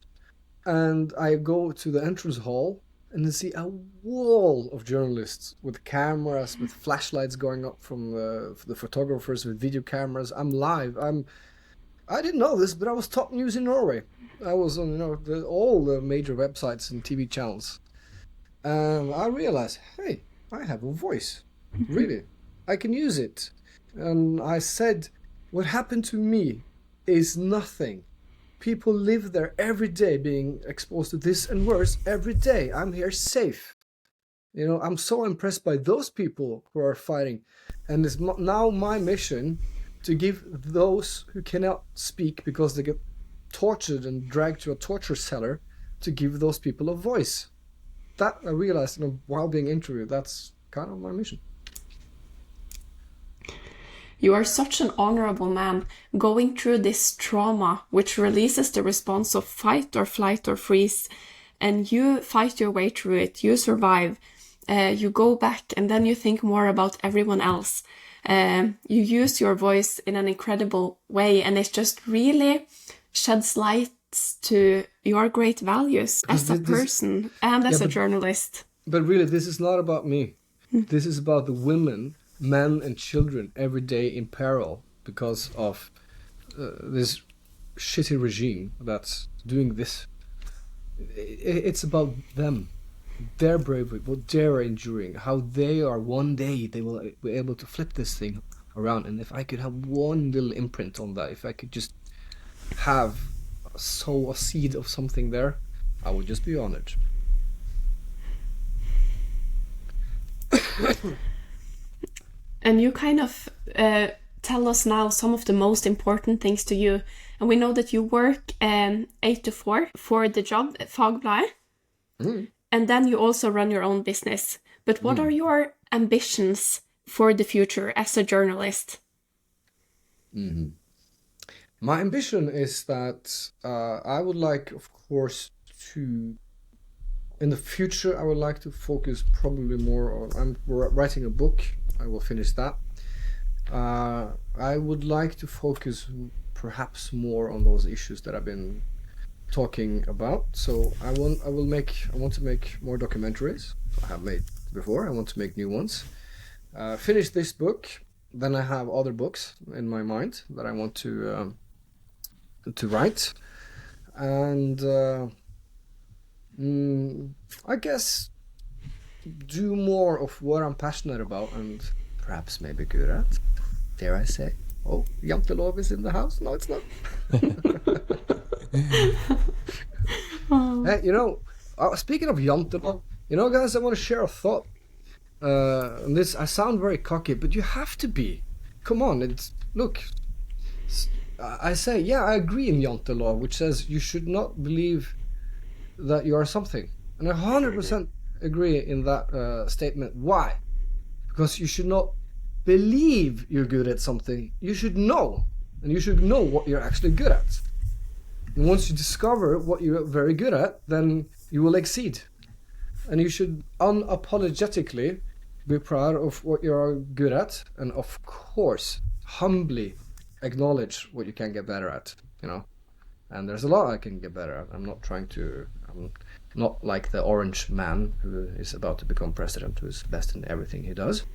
and I go to the entrance hall and I see a wall of journalists with cameras, with flashlights going up from the photographers with video cameras. I'm live. I didn't know this, but I was top news in Norway. I was on all the major websites and TV channels. And I realized, hey, I have a voice. Really. I can use it. And I said, what happened to me is nothing people live there every day being exposed to this and worse every day. I'm here safe. You know, I'm so impressed by those people who are fighting. And it's now my mission to give those who cannot speak because they get tortured and dragged to a torture cellar, to give those people a voice. That I realized, you know, while being interviewed, that's kind of my mission. You are such an honorable man going through this trauma, which releases the response of fight or flight or freeze, and you fight your way through it. You survive. You go back, and then you think more about everyone else. You use your voice in an incredible way, and it just really sheds light to your great values as a person and as a journalist. But really, this is not about me. This is about the women, men and children every day in peril because of this shitty regime that's doing this. It's about them, their bravery, what they're enduring, how they are one day they will be able to flip this thing around. And if I could have one little imprint on that, if I could just sow a seed of something there, I would just be honored. And you kind of tell us now some of the most important things to you. And we know that you work 8 to 4 for the job at Fagbladet. And then you also run your own business. But what are your ambitions for the future as a journalist? My ambition is that I would like, of course, to, in the future, I would like to focus probably more on, I'm writing a book, I will finish that. I would like to focus perhaps more on those issues that I've been talking about. So I want to make more documentaries. I have made before, I want to make new ones. Finish this book, then I have other books in my mind that I want to write, and I guess do more of what I'm passionate about and perhaps maybe good at. Dare I say? Oh, Jantelov is in the house? No, it's not. Hey, you know, speaking of Jantelov, you know, guys, I want to share a thought. And this, I sound very cocky, but you have to be. Come on, look. I say, yeah, I agree in Jantelov, which says you should not believe that you are something. And I 100% agree in that statement. Why? Because you should not believe you're good at something. You should know. And you should know what you're actually good at. And once you discover what you're very good at, then you will exceed. And you should unapologetically be proud of what you're good at. And of course, humbly acknowledge what you can get better at, you know. And there's a lot I can get better at. I'm not like the orange man who is about to become president, who is best in everything he does.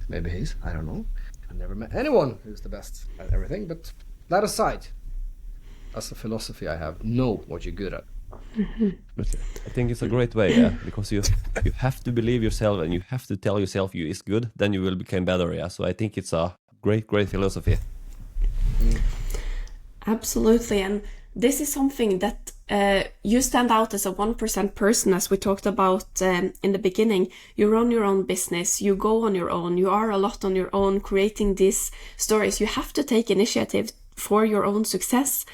Maybe he's, I don't know. I've never met anyone who's the best at everything, but that aside, that's the philosophy I have. Know what you're good at. But I think it's a great way, yeah, because you have to believe yourself and you have to tell yourself you is good, then you will become better, yeah. So I think it's a great philosophy. Absolutely, and this is something that you stand out as a 1% person, as we talked about in the beginning. You run your own business, you go on your own, you are a lot on your own creating these stories. You have to take initiative for your own success,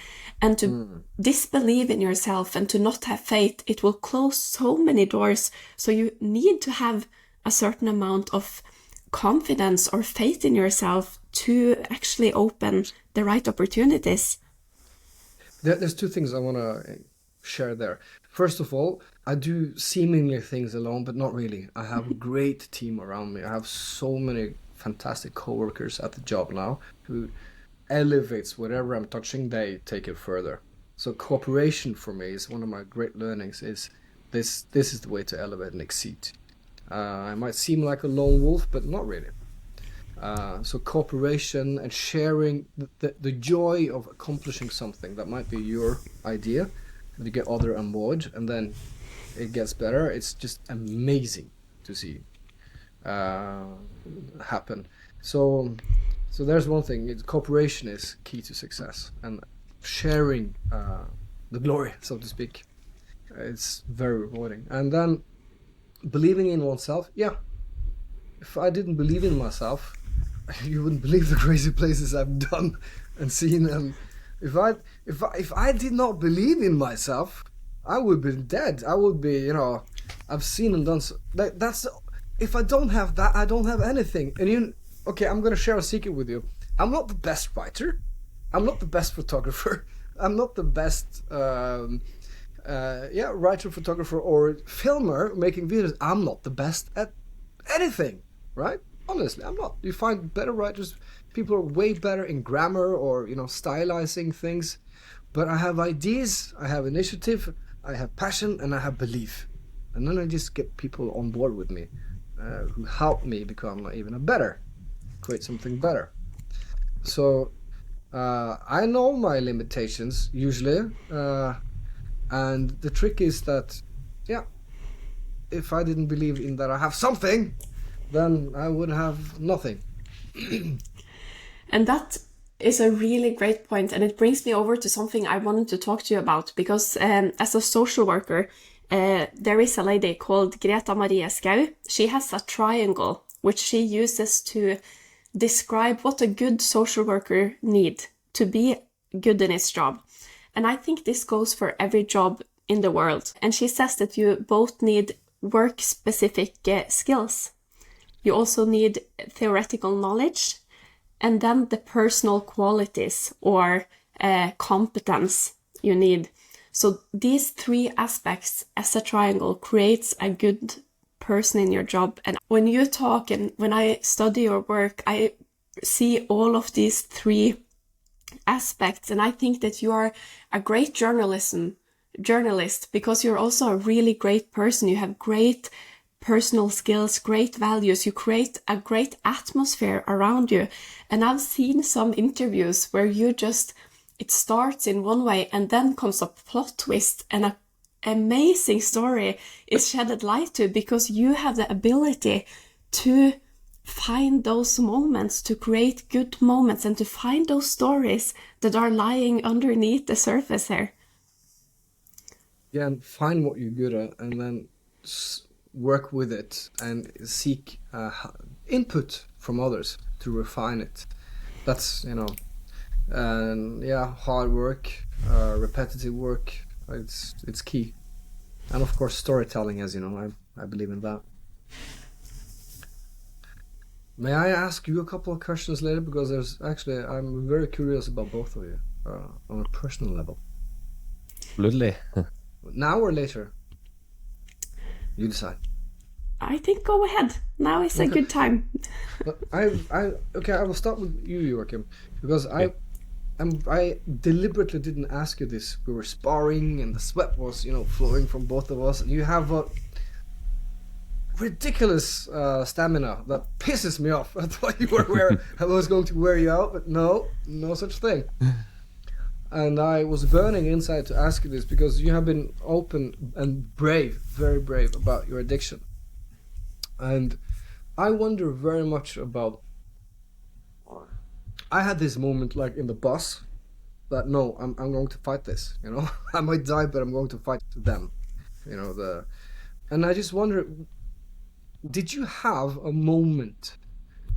and to disbelieve in yourself and to not have faith, it will close so many doors. So you need to have a certain amount of confidence or faith in yourself to actually open the right opportunities. There's two things I want to share there. First of all, I do seemingly things alone, but not really. I have a great team around me. I have so many fantastic co-workers at the job now who elevates whatever I'm touching, they take it further. So cooperation for me is one of my great learnings. Is this is the way to elevate and exceed. I might seem like a lone wolf, but not really. So cooperation and sharing the joy of accomplishing something that might be your idea, and you get other on board, and then it gets better. It's just amazing to see happen. So there's one thing. Cooperation is key to success, and sharing the glory, so to speak. It's very rewarding. And then believing in oneself, yeah. If I didn't believe in myself, you wouldn't believe the crazy places I've done and seen. And if I did not believe in myself, I would be dead. I would be, I've seen and done. If I don't have that, I don't have anything. And okay, I'm gonna share a secret with you. I'm not the best writer. I'm not the best photographer. I'm not the best, writer, photographer, or filmer making videos. I'm not the best at anything, right? Honestly, I'm not. You find better writers. People are way better in grammar or stylizing things. But I have ideas. I have initiative. I have passion, and I have belief. And then I just get people on board with me, who help me become even create something better. So I know my limitations usually, and the trick is that, if I didn't believe in that I have something, then I would have nothing. And that is a really great point, and it brings me over to something I wanted to talk to you about, because as a social worker, there is a lady called Greta Marie Skau. She has a triangle which she uses to describe what a good social worker need to be good in his job. And I think this goes for every job in the world. And she says that you both need work-specific skills. You also need theoretical knowledge, and then the personal qualities or competence you need. So these three aspects as a triangle creates a good person in your job. And when you talk and when I study your work, I see all of these three aspects, and I think that you are a great journalist because you're also a really great person. You have great personal skills, great values. You create a great atmosphere around you. And I've seen some interviews where it starts in one way and then comes a plot twist and an amazing story is shedded light to, because you have the ability to find those moments, to create good moments, and to find those stories that are lying underneath the surface here. Yeah, and find what you're good at, and then work with it and seek input from others to refine it. That's hard work, repetitive work. It's key, and of course storytelling, as you know, I believe in that. May I ask you a couple of questions later, because I'm very curious about both of you on a personal level. Absolutely. Now or later? You decide. I think go ahead. Now is a good time. I will start with you, Joachim, because I deliberately didn't ask you this. We were sparring and the sweat was, flowing from both of us. You have a ridiculous stamina that pisses me off. I thought I was going to wear you out, but no such thing. And I was burning inside to ask you this, because you have been open and brave, very brave about your addiction. And I wonder very much about, I had this moment like in the bus that no, I'm going to fight this, I might die, but I'm going to fight them, and I just wonder, did you have a moment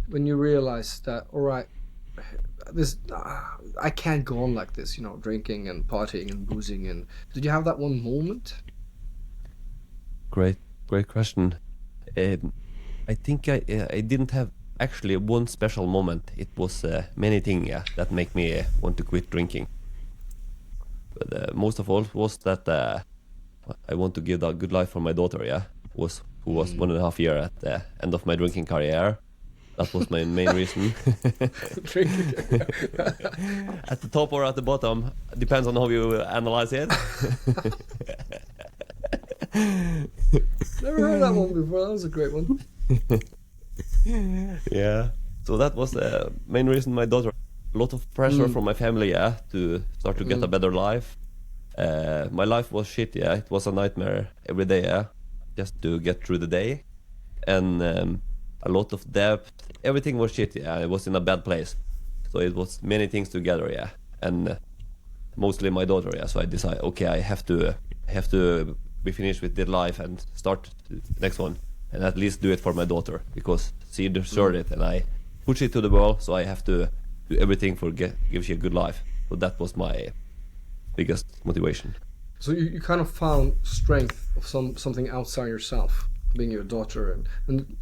when you realized that, all right, this I can't go on like this, drinking and partying and boozing, and did you have that one moment? Great question. I think I didn't have actually one special moment. It was many things that make me want to quit drinking. But most of all was that I want to give a good life for my daughter. Who was 1.5 years at the end of my drinking career. That was my main reason. Drinking. At the top or at the bottom, depends on how you analyze it. Never heard that one before. That was a great one. Yeah. So that was the main reason. My daughter, a lot of pressure from my family, to start to get a better life. My life was shit. It was a nightmare every day. Just to get through the day, and a lot of debt. Everything was shit. I was in a bad place. So it was many things together. And mostly my daughter. Yeah, so I decided, okay, I have to be finished with this life and start the next one, and at least do it for my daughter because she deserved it, and I push it to the world. So I have to do everything for give she a good life. So that was my biggest motivation. So you kind of found strength of something outside yourself, being your daughter and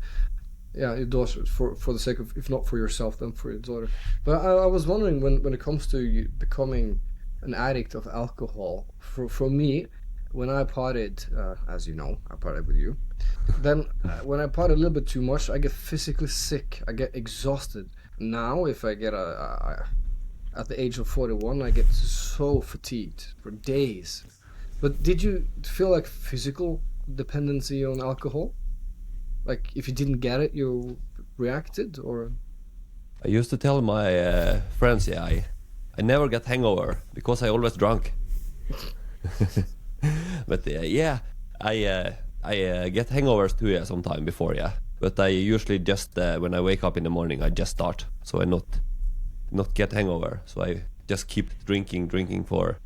yeah, your daughter for the sake of, if not for yourself, then for your daughter. But I was wondering when it comes to you becoming an addict of alcohol. For me, when I partied, as you know, I partied with you. Then when I partied a little bit too much, I get physically sick. I get exhausted. Now, if I get at the age of 41, I get so fatigued for days. But did you feel like physical dependency on alcohol? Like if you didn't get it, you reacted, or? I used to tell my friends, yeah, I never get hangover because I always drunk. But yeah, I get hangovers too, yeah, sometime before, yeah. But I usually just when I wake up in the morning, I just start, so I not get hangover. So I just keep drinking for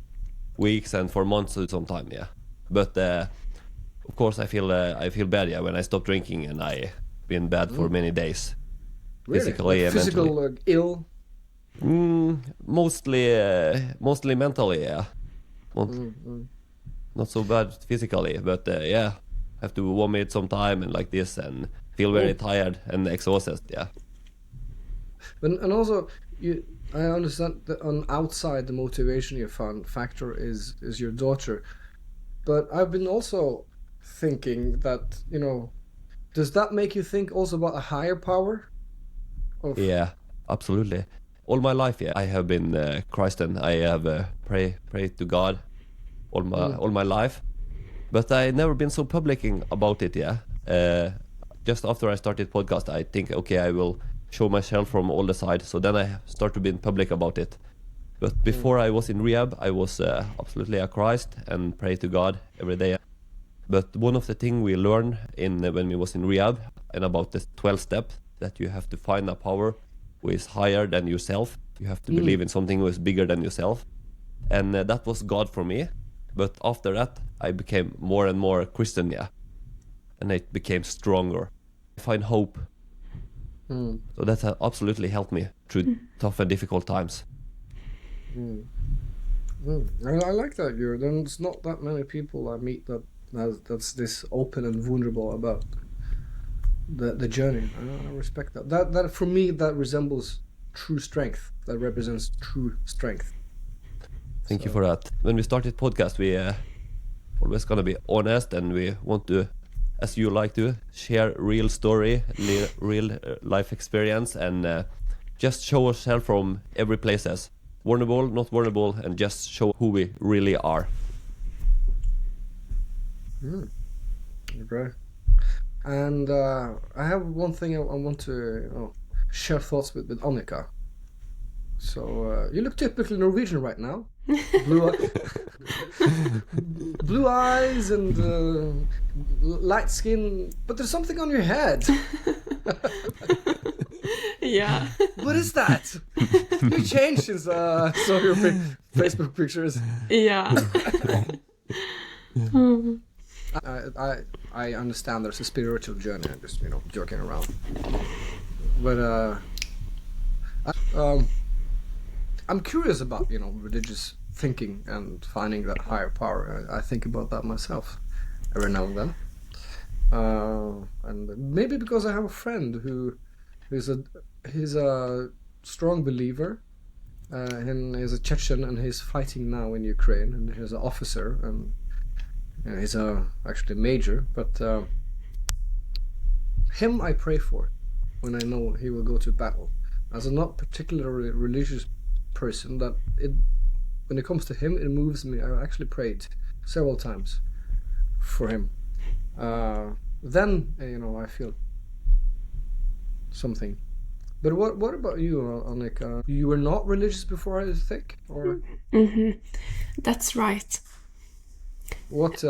weeks and for months sometime, yeah. But of course I feel bad, yeah, when I stop drinking and I been bad for many days, Really? physically and physical mentally. Ill. Mostly mentally, yeah. Not so bad physically, but yeah, have to vomit sometime and like this, and feel very tired and exhausted, yeah. And also, I understand that on outside the motivation you found factor is your daughter, but I've been also thinking that, you know, does that make you think also about a higher power? Yeah, absolutely. All my life, yeah, I have been Christian. I have prayed to God all my life, but I never been so public about it. Yeah, just after I started podcast, I think, okay, I will show myself from all the sides. So then I start to be public about it. But before I was in rehab, I was absolutely a Christ and pray to God every day. But one of the things we learned when we was in rehab and about the 12 steps, that you have to find a power who is higher than yourself. You have to believe in something who is bigger than yourself. And that was God for me. But after that, I became more and more Christian, yeah. And it became stronger. I find hope. So that has absolutely helped me through tough and difficult times. I like that. There's not that many people I meet that's this open and vulnerable about the journey. I respect that. That for me, that resembles true strength. That represents true strength. Thank you for that. When we started podcast, we always gonna be honest, and we want to, as you like to, share real story, real life experience, and just show ourselves from every places. Vulnerable, not vulnerable, and just show who we really are. Okay. And I have one thing I want to share thoughts with Annika. So you look typically Norwegian right now. Blue eyes and light skin, but there's something on your head. Yeah. What is that? You changed since I saw your Facebook pictures. Yeah. I understand there's a spiritual journey. I'm just joking around. But I'm curious about religious thinking and finding that higher power. I think about that myself every now and then. And maybe because I have a friend who is he's a strong believer, and he's a Chechen, and he's fighting now in Ukraine, and he's an officer, and he's actually a major. But him I pray for when I know he will go to battle. As a not particularly religious person, when it comes to him, it moves me. I actually prayed several times for him. Then I feel something. But what about you, Annika? You were not religious before, I think, or? That's right. What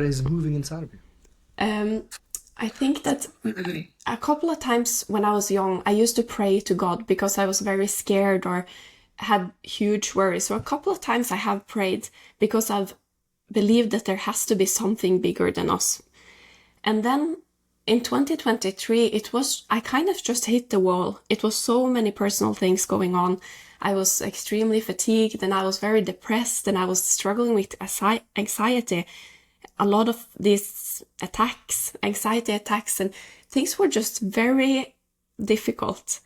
is moving inside of you? I think that a couple of times when I was young, I used to pray to God because I was very scared, or had huge worries. So a couple of times I have prayed because I've believed that there has to be something bigger than us. And then in 2023, I kind of just hit the wall. It was so many personal things going on. I was extremely fatigued and I was very depressed and I was struggling with anxiety. A lot of these anxiety attacks, and things were just very difficult.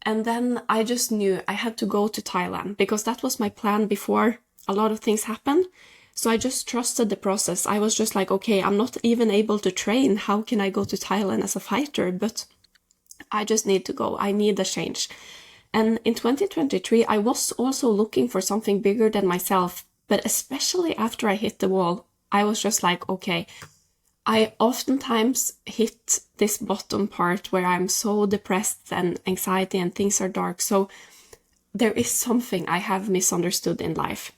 And then I just knew I had to go to Thailand because that was my plan before a lot of things happened. So I just trusted the process. I was just like, okay, I'm not even able to train. How can I go to Thailand as a fighter? But I just need to go. I need a change. And in 2023, I was also looking for something bigger than myself. But especially after I hit the wall, I was just like, okay, I oftentimes hit this bottom part where I'm so depressed and anxiety and things are dark. So there is something I have misunderstood in life.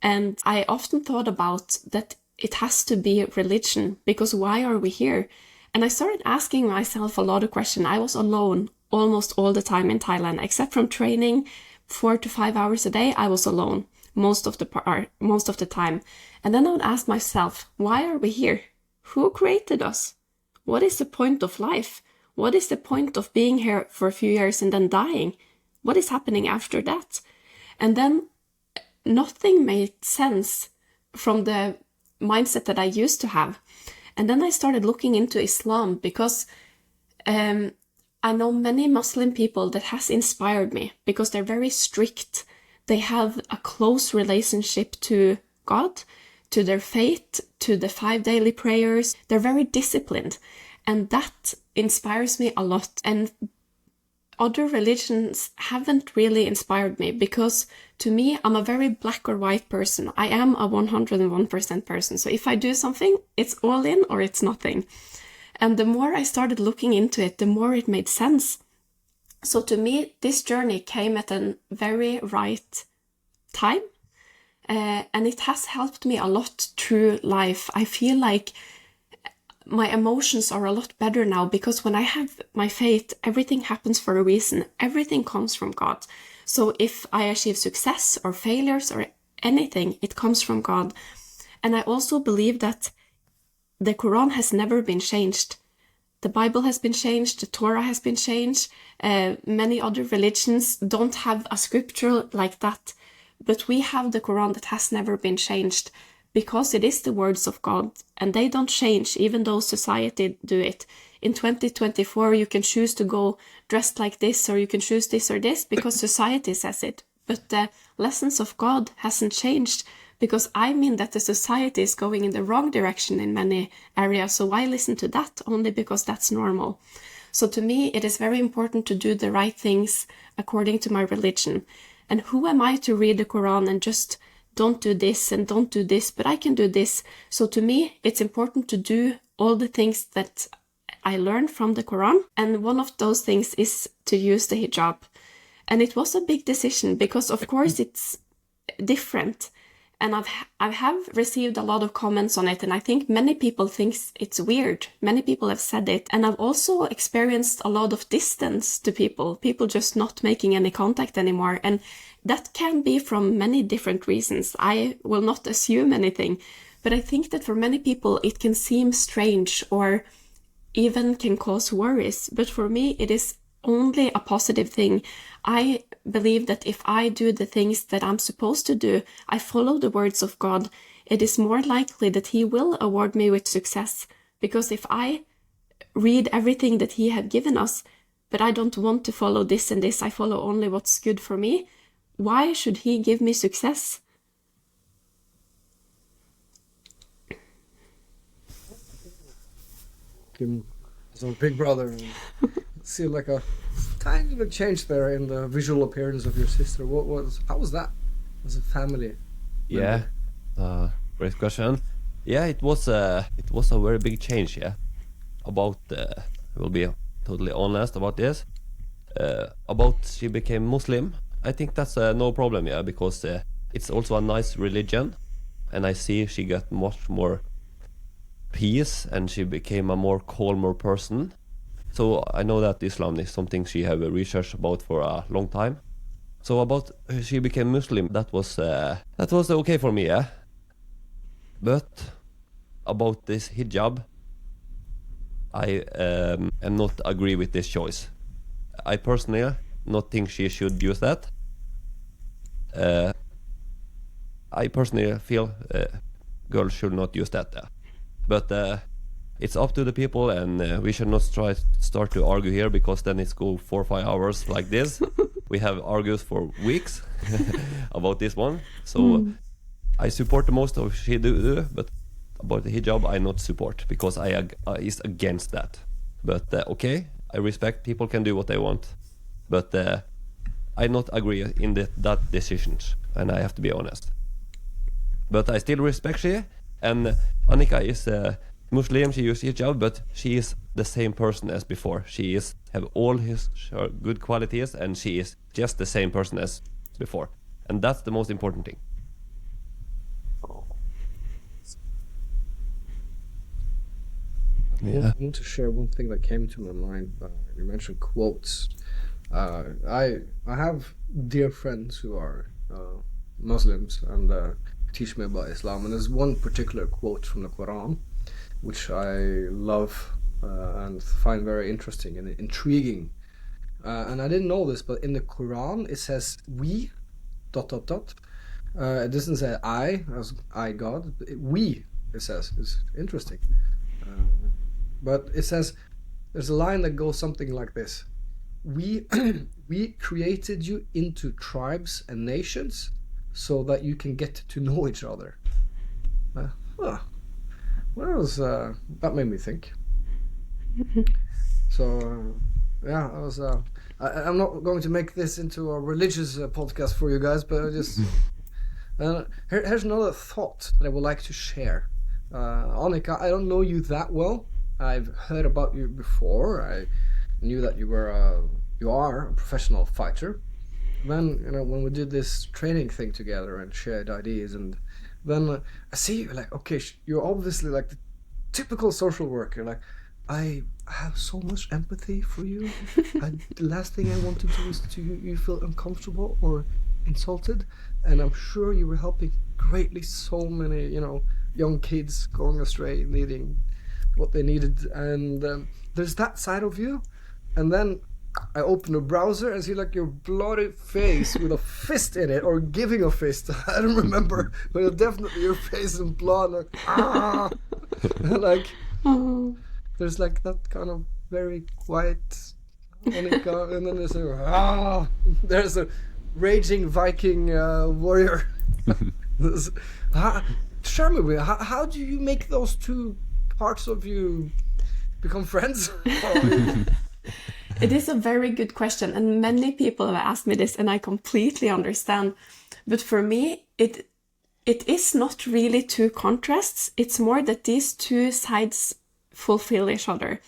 And I often thought about that it has to be religion, because why are we here? And I started asking myself a lot of questions. I was alone almost all the time in Thailand, except from training 4 to 5 hours a day. I was alone most of the time. And then I would ask myself, why are we here? Who created us? What is the point of life? What is the point of being here for a few years and then dying? What is happening after that? And then nothing made sense from the mindset that I used to have. And then I started looking into Islam because I know many Muslim people that has inspired me because they're very strict. They have a close relationship to God, to their faith, to the 5 daily prayers. They're very disciplined. And that inspires me a lot. And other religions haven't really inspired me because to me, I'm a very black or white person. I am a 101% person. So if I do something, it's all in or it's nothing. And the more I started looking into it, the more it made sense. So to me, this journey came at a very right time. And it has helped me a lot through life. I feel like my emotions are a lot better now because when I have my faith, everything happens for a reason. Everything comes from God. So if I achieve success or failures or anything, it comes from God. And I also believe that the Quran has never been changed. The Bible has been changed. The Torah has been changed. Many other religions don't have a scripture like that. But we have the Quran that has never been changed because it is the words of God and they don't change even though society do it. In 2024, you can choose to go dressed like this or you can choose this or this because society says it. But the lessons of God hasn't changed because I mean that the society is going in the wrong direction in many areas. So why listen to that only because that's normal? So to me, it is very important to do the right things according to my religion. And who am I to read the Quran and just don't do this and don't do this, but I can do this. So to me, it's important to do all the things that I learned from the Quran. And one of those things is to use the hijab. And it was a big decision because of course it's different. And I have received a lot of comments on it. And I think many people think it's weird. Many people have said it. And I've also experienced a lot of distance to people just not making any contact anymore. And that can be from many different reasons. I will not assume anything. But I think that for many people, it can seem strange or even can cause worries. But for me, it is only a positive thing. I believe that if I do the things that I'm supposed to do, I follow the words of God, it is more likely that He will award me with success. Because if I read everything that He had given us, but I don't want to follow this and this, I follow only what's good for me, why should He give me success? As a big brother, see like a tiny bit change there in the visual appearance of your sister. How was that as a family? Yeah, great question. Yeah, it was a very big change. Yeah, about I will be totally honest about this. About she became Muslim. I think that's no problem. Yeah, because it's also a nice religion, and I see she got much more peace and she became a more calmer person. So I know that Islam is something she have researched about for a long time. So about she became Muslim, that was okay for me, yeah. But about this hijab, I am not agree with this choice. I personally not think she should use that. I personally feel girls should not use that. But it's up to the people, and we should not start to argue here, because then it's go 4 or 5 hours like this. We have argues for weeks about this one. So I support the most of she do, but about the hijab I not support, because I is against that. But okay, I respect people can do what they want, but I not agree in that decisions, and I have to be honest. But I still respect she, and Annika is Muslim, she uses hijab, but she is the same person as before. She is have all her good qualities, and she is just the same person as before, and that's the most important thing. I want to share one thing that came to my mind. You mentioned quotes. I have dear friends who are Muslims and teach me about Islam, and there's one particular quote from the Quran which I love and find very interesting and intriguing. And I didn't know this, but in the Quran it says we ... It doesn't say I as I God. We, it says. It's interesting. But it says, there's a line that goes something like this: we created you into tribes and nations so that you can get to know each other. That made me think. So yeah, I was I'm not going to make this into a religious podcast for you guys, but I just here's another thought that I would like to share. Annika, I don't know you that well. I've heard about you before. I knew that you are a professional fighter. Then, when we did this training thing together and shared ideas, and then I see you like, okay, you're obviously like the typical social worker. Like, I have so much empathy for you. The last thing I want to do is to you feel uncomfortable or insulted, and I'm sure you were helping greatly so many, young kids going astray, needing what they needed, and there's that side of you. And then I open a browser and see like your bloody face with a fist in it, or giving a fist. I don't remember, but definitely your face in blood, like like there's like that kind of very quiet Monica, and then there's a raging Viking warrior. Share me, how do you make those two parts of you become friends? It is a very good question, and many people have asked me this, and I completely understand. But for me, it is not really two contrasts. It's more that these two sides fulfill each other.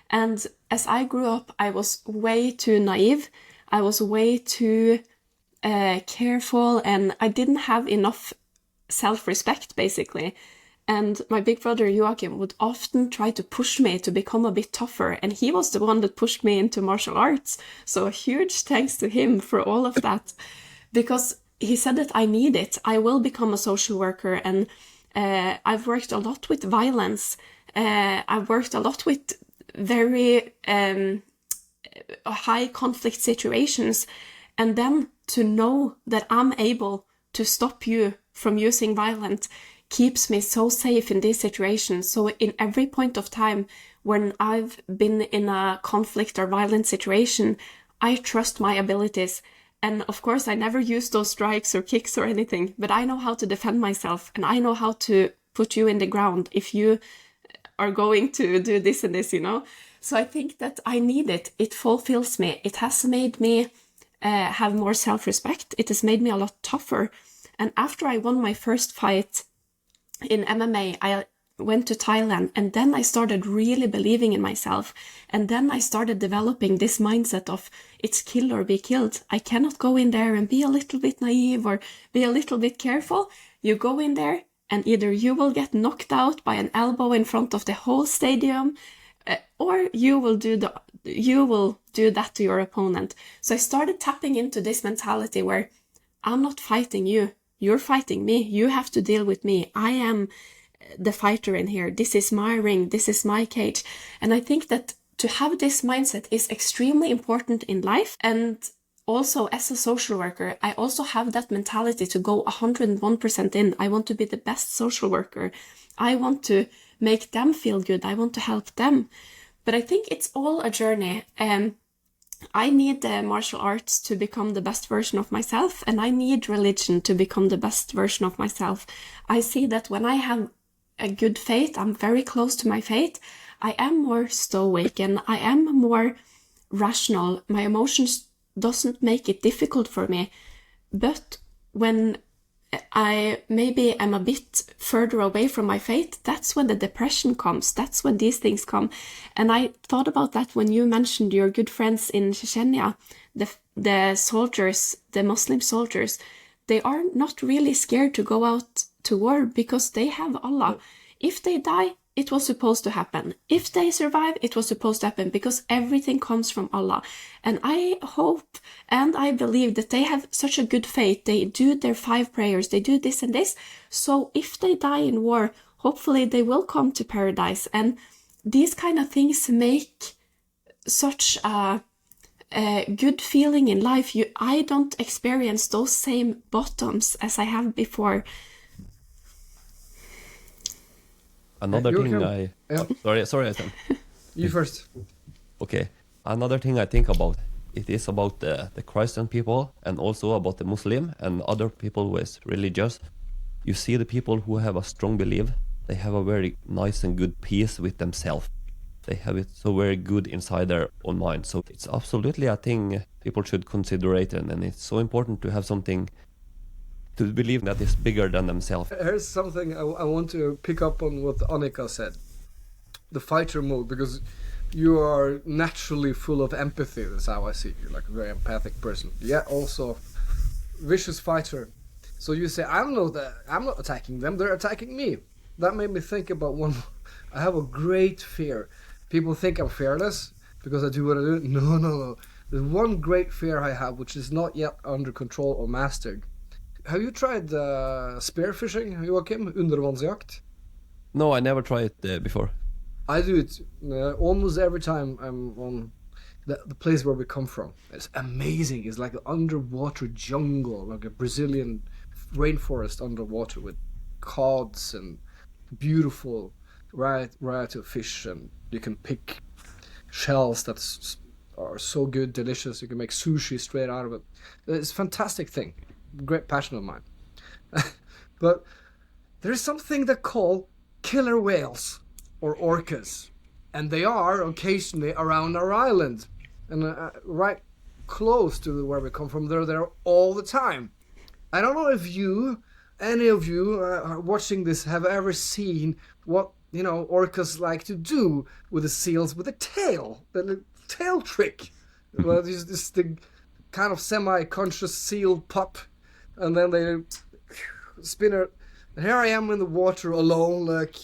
And as I grew up, I was way too naive. I was way too careful, and I didn't have enough self-respect, basically. And my big brother Joachim would often try to push me to become a bit tougher, and he was the one that pushed me into martial arts. So a huge thanks to him for all of that, because he said that I need it. I will become a social worker, and I've worked a lot with violence. I've worked a lot with very high conflict situations, and then to know that I'm able to stop you from using violence keeps me so safe in these situations. So in every point of time when I've been in a conflict or violent situation, I trust my abilities. And of course, I never use those strikes or kicks or anything, but I know how to defend myself, and I know how to put you in the ground if you are going to do this and this, So I think that I need it. It fulfills me. It has made me have more self-respect. It has made me a lot tougher. And after I won my first fight in MMA, I went to Thailand, and then I started really believing in myself. And then I started developing this mindset of it's kill or be killed. I cannot go in there and be a little bit naive or be a little bit careful. You go in there and either you will get knocked out by an elbow in front of the whole stadium, or you will do that to your opponent. So I started tapping into this mentality where I'm not fighting you, you're fighting me, you have to deal with me, I am the fighter in here, this is my ring, this is my cage. And I think that to have this mindset is extremely important in life. And also as a social worker, I also have that mentality to go 101% in. I want to be the best social worker. I want to make them feel good. I want to help them. But I think it's all a journey. I need the martial arts to become the best version of myself, and I need religion to become the best version of myself. I see that when I have a good faith, I'm very close to my faith, I am more stoic and I am more rational. My emotions doesn't make it difficult for me. But when I maybe am a bit further away from my faith, that's when the depression comes. That's when these things come. And I thought about that when you mentioned your good friends in Chechnya, the soldiers, the Muslim soldiers. They are not really scared to go out to war because they have Allah. If they die, it was supposed to happen. If they survive, it was supposed to happen because everything comes from Allah. And I hope and I believe that they have such a good faith. They do their 5 prayers, they do this and this. So if they die in war, hopefully they will come to paradise. And these kind of things make such a good feeling in life. I don't experience those same bottoms as I have before. Another thing sorry, Øystein. You first. Okay. Another thing I think about, it is about the Christian people and also about the Muslim and other people who is religious. You see the people who have a strong belief, they have a very nice and good peace with themselves. They have it so very good inside their own mind. So it's absolutely a thing people should consider it, and it's so important to have something to believe that is bigger than themselves. Here's something I want to pick up on what Annika said. The fighter mode, because you are naturally full of empathy. That's how I see you, like a very empathic person. Yeah, also vicious fighter. So you say, I'm not attacking them, they're attacking me. That made me think about one. I have a great fear. People think I'm fearless because I do what I do. No. There's one great fear I have, which is not yet under control or mastered. Have you tried spearfishing, Joachim? Undervannsjakt? No, I never tried it before. I do it almost every time I'm on the place where we come from. It's amazing. It's like an underwater jungle, like a Brazilian rainforest underwater with cods and beautiful variety of fish, and you can pick shells that are so good, delicious. You can make sushi straight out of it. It's a fantastic thing. Great passion of mine. But there is something they call killer whales or orcas, and they are occasionally around our island and right close to where we come from. They're there all the time. I don't know if any of you watching this have ever seen what orcas like to do with the seals with the tail, the tail trick. Well, this the kind of semi-conscious seal pup, and then they spin it. And here I am in the water alone, like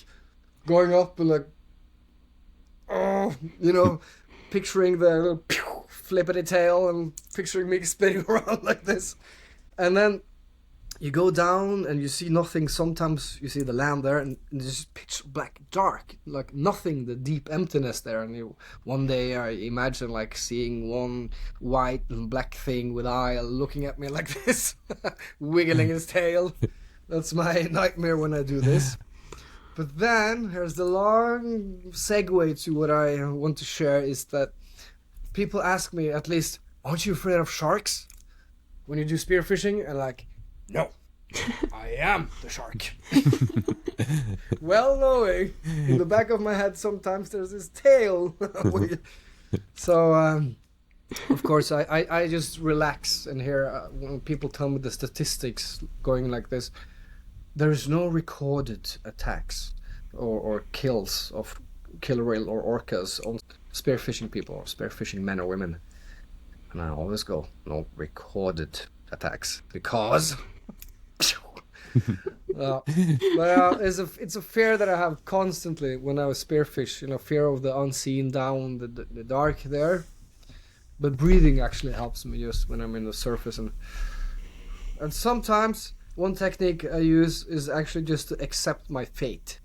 going up and like, picturing the little flippity tail and picturing me spinning around like this. And then you go down and you see nothing. Sometimes you see the land there and it's just pitch black dark, like nothing, the deep emptiness there. And one day I imagine like seeing one white and black thing with eye looking at me like this, wiggling his tail. That's my nightmare when I do this. But then here's the long segue to what I want to share, is that people ask me, at least, aren't you afraid of sharks when you do spearfishing? And like, no, I am the shark. Well knowing in the back of my head sometimes there's this tail. So of course I just relax and hear when people tell me the statistics going like this. There's no recorded attacks or kills of killer whale or orcas on spearfishing people or spearfishing men or women. And I always go, no recorded attacks, because But it's a fear that I have constantly when I spearfish. Fear of the unseen, down the dark there. But breathing actually helps me just when I'm in the surface, and sometimes one technique I use is actually just to accept my fate.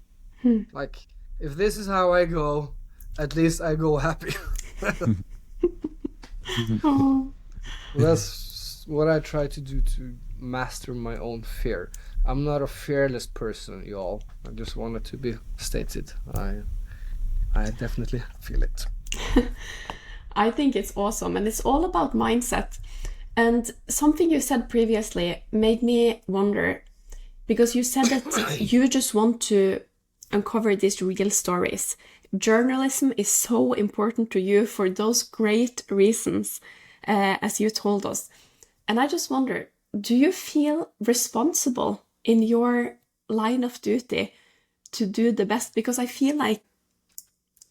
Like, if this is how I go, at least I go happy. Oh. That's what I try to do to master my own fear. I'm not a fearless person, y'all. I just wanted to be stated. I definitely feel it. I think it's awesome, and it's all about mindset. And something you said previously made me wonder, because you said that you just want to uncover these real stories. Journalism is so important to you for those great reasons, as you told us. And I just wonder, do you feel responsible in your line of duty to do the best? Because I feel like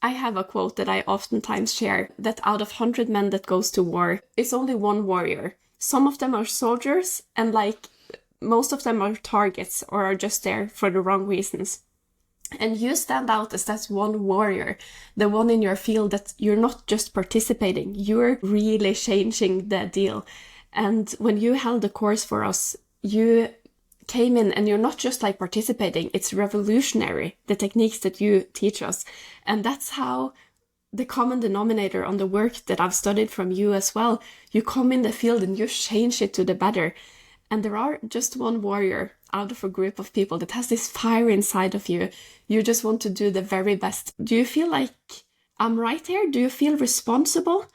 I have a quote that I oftentimes share, that out of 100 men that goes to war, it's only one warrior. Some of them are soldiers, and most of them are targets or are just there for the wrong reasons. And you stand out as that one warrior, the one in your field that you're not just participating, you're really changing the deal. And when you held the course for us, you came in and you're not just participating, it's revolutionary, the techniques that you teach us. And that's how the common denominator on the work that I've studied from you as well, you come in the field and you change it to the better. And there are just one warrior out of a group of people that has this fire inside of you. You just want to do the very best. Do you feel like I'm right here? Do you feel responsible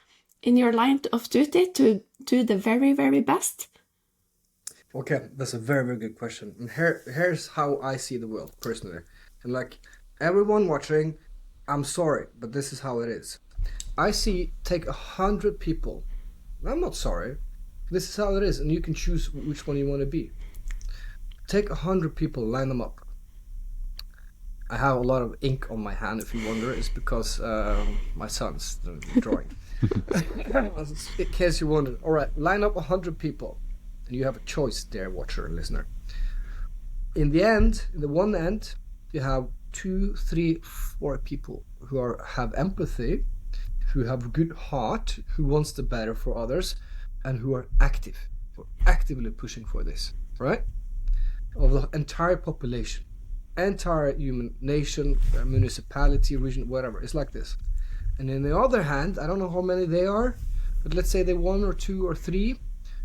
in your line of duty to do the very, very best? Okay, that's a very, very good question. And here's how I see the world, personally. And everyone watching, I'm sorry, but this is how it is. I see, take 100 people. I'm not sorry. This is how it is, and you can choose which one you want to be. Take 100 people, line them up. I have a lot of ink on my hand, if you wonder. It's because my son's drawing. In case you wonder. All right, line up 100 people. And you have a choice there, watcher and listener. In the end, in the one end, you have 2, 3, 4 people who have empathy, who have a good heart, who wants the better for others, and who are actively pushing for this, right? Of the entire population, entire human nation, municipality, region, whatever. It's like this. And on the other hand, I don't know how many they are, but let's say they're 1 or 2 or 3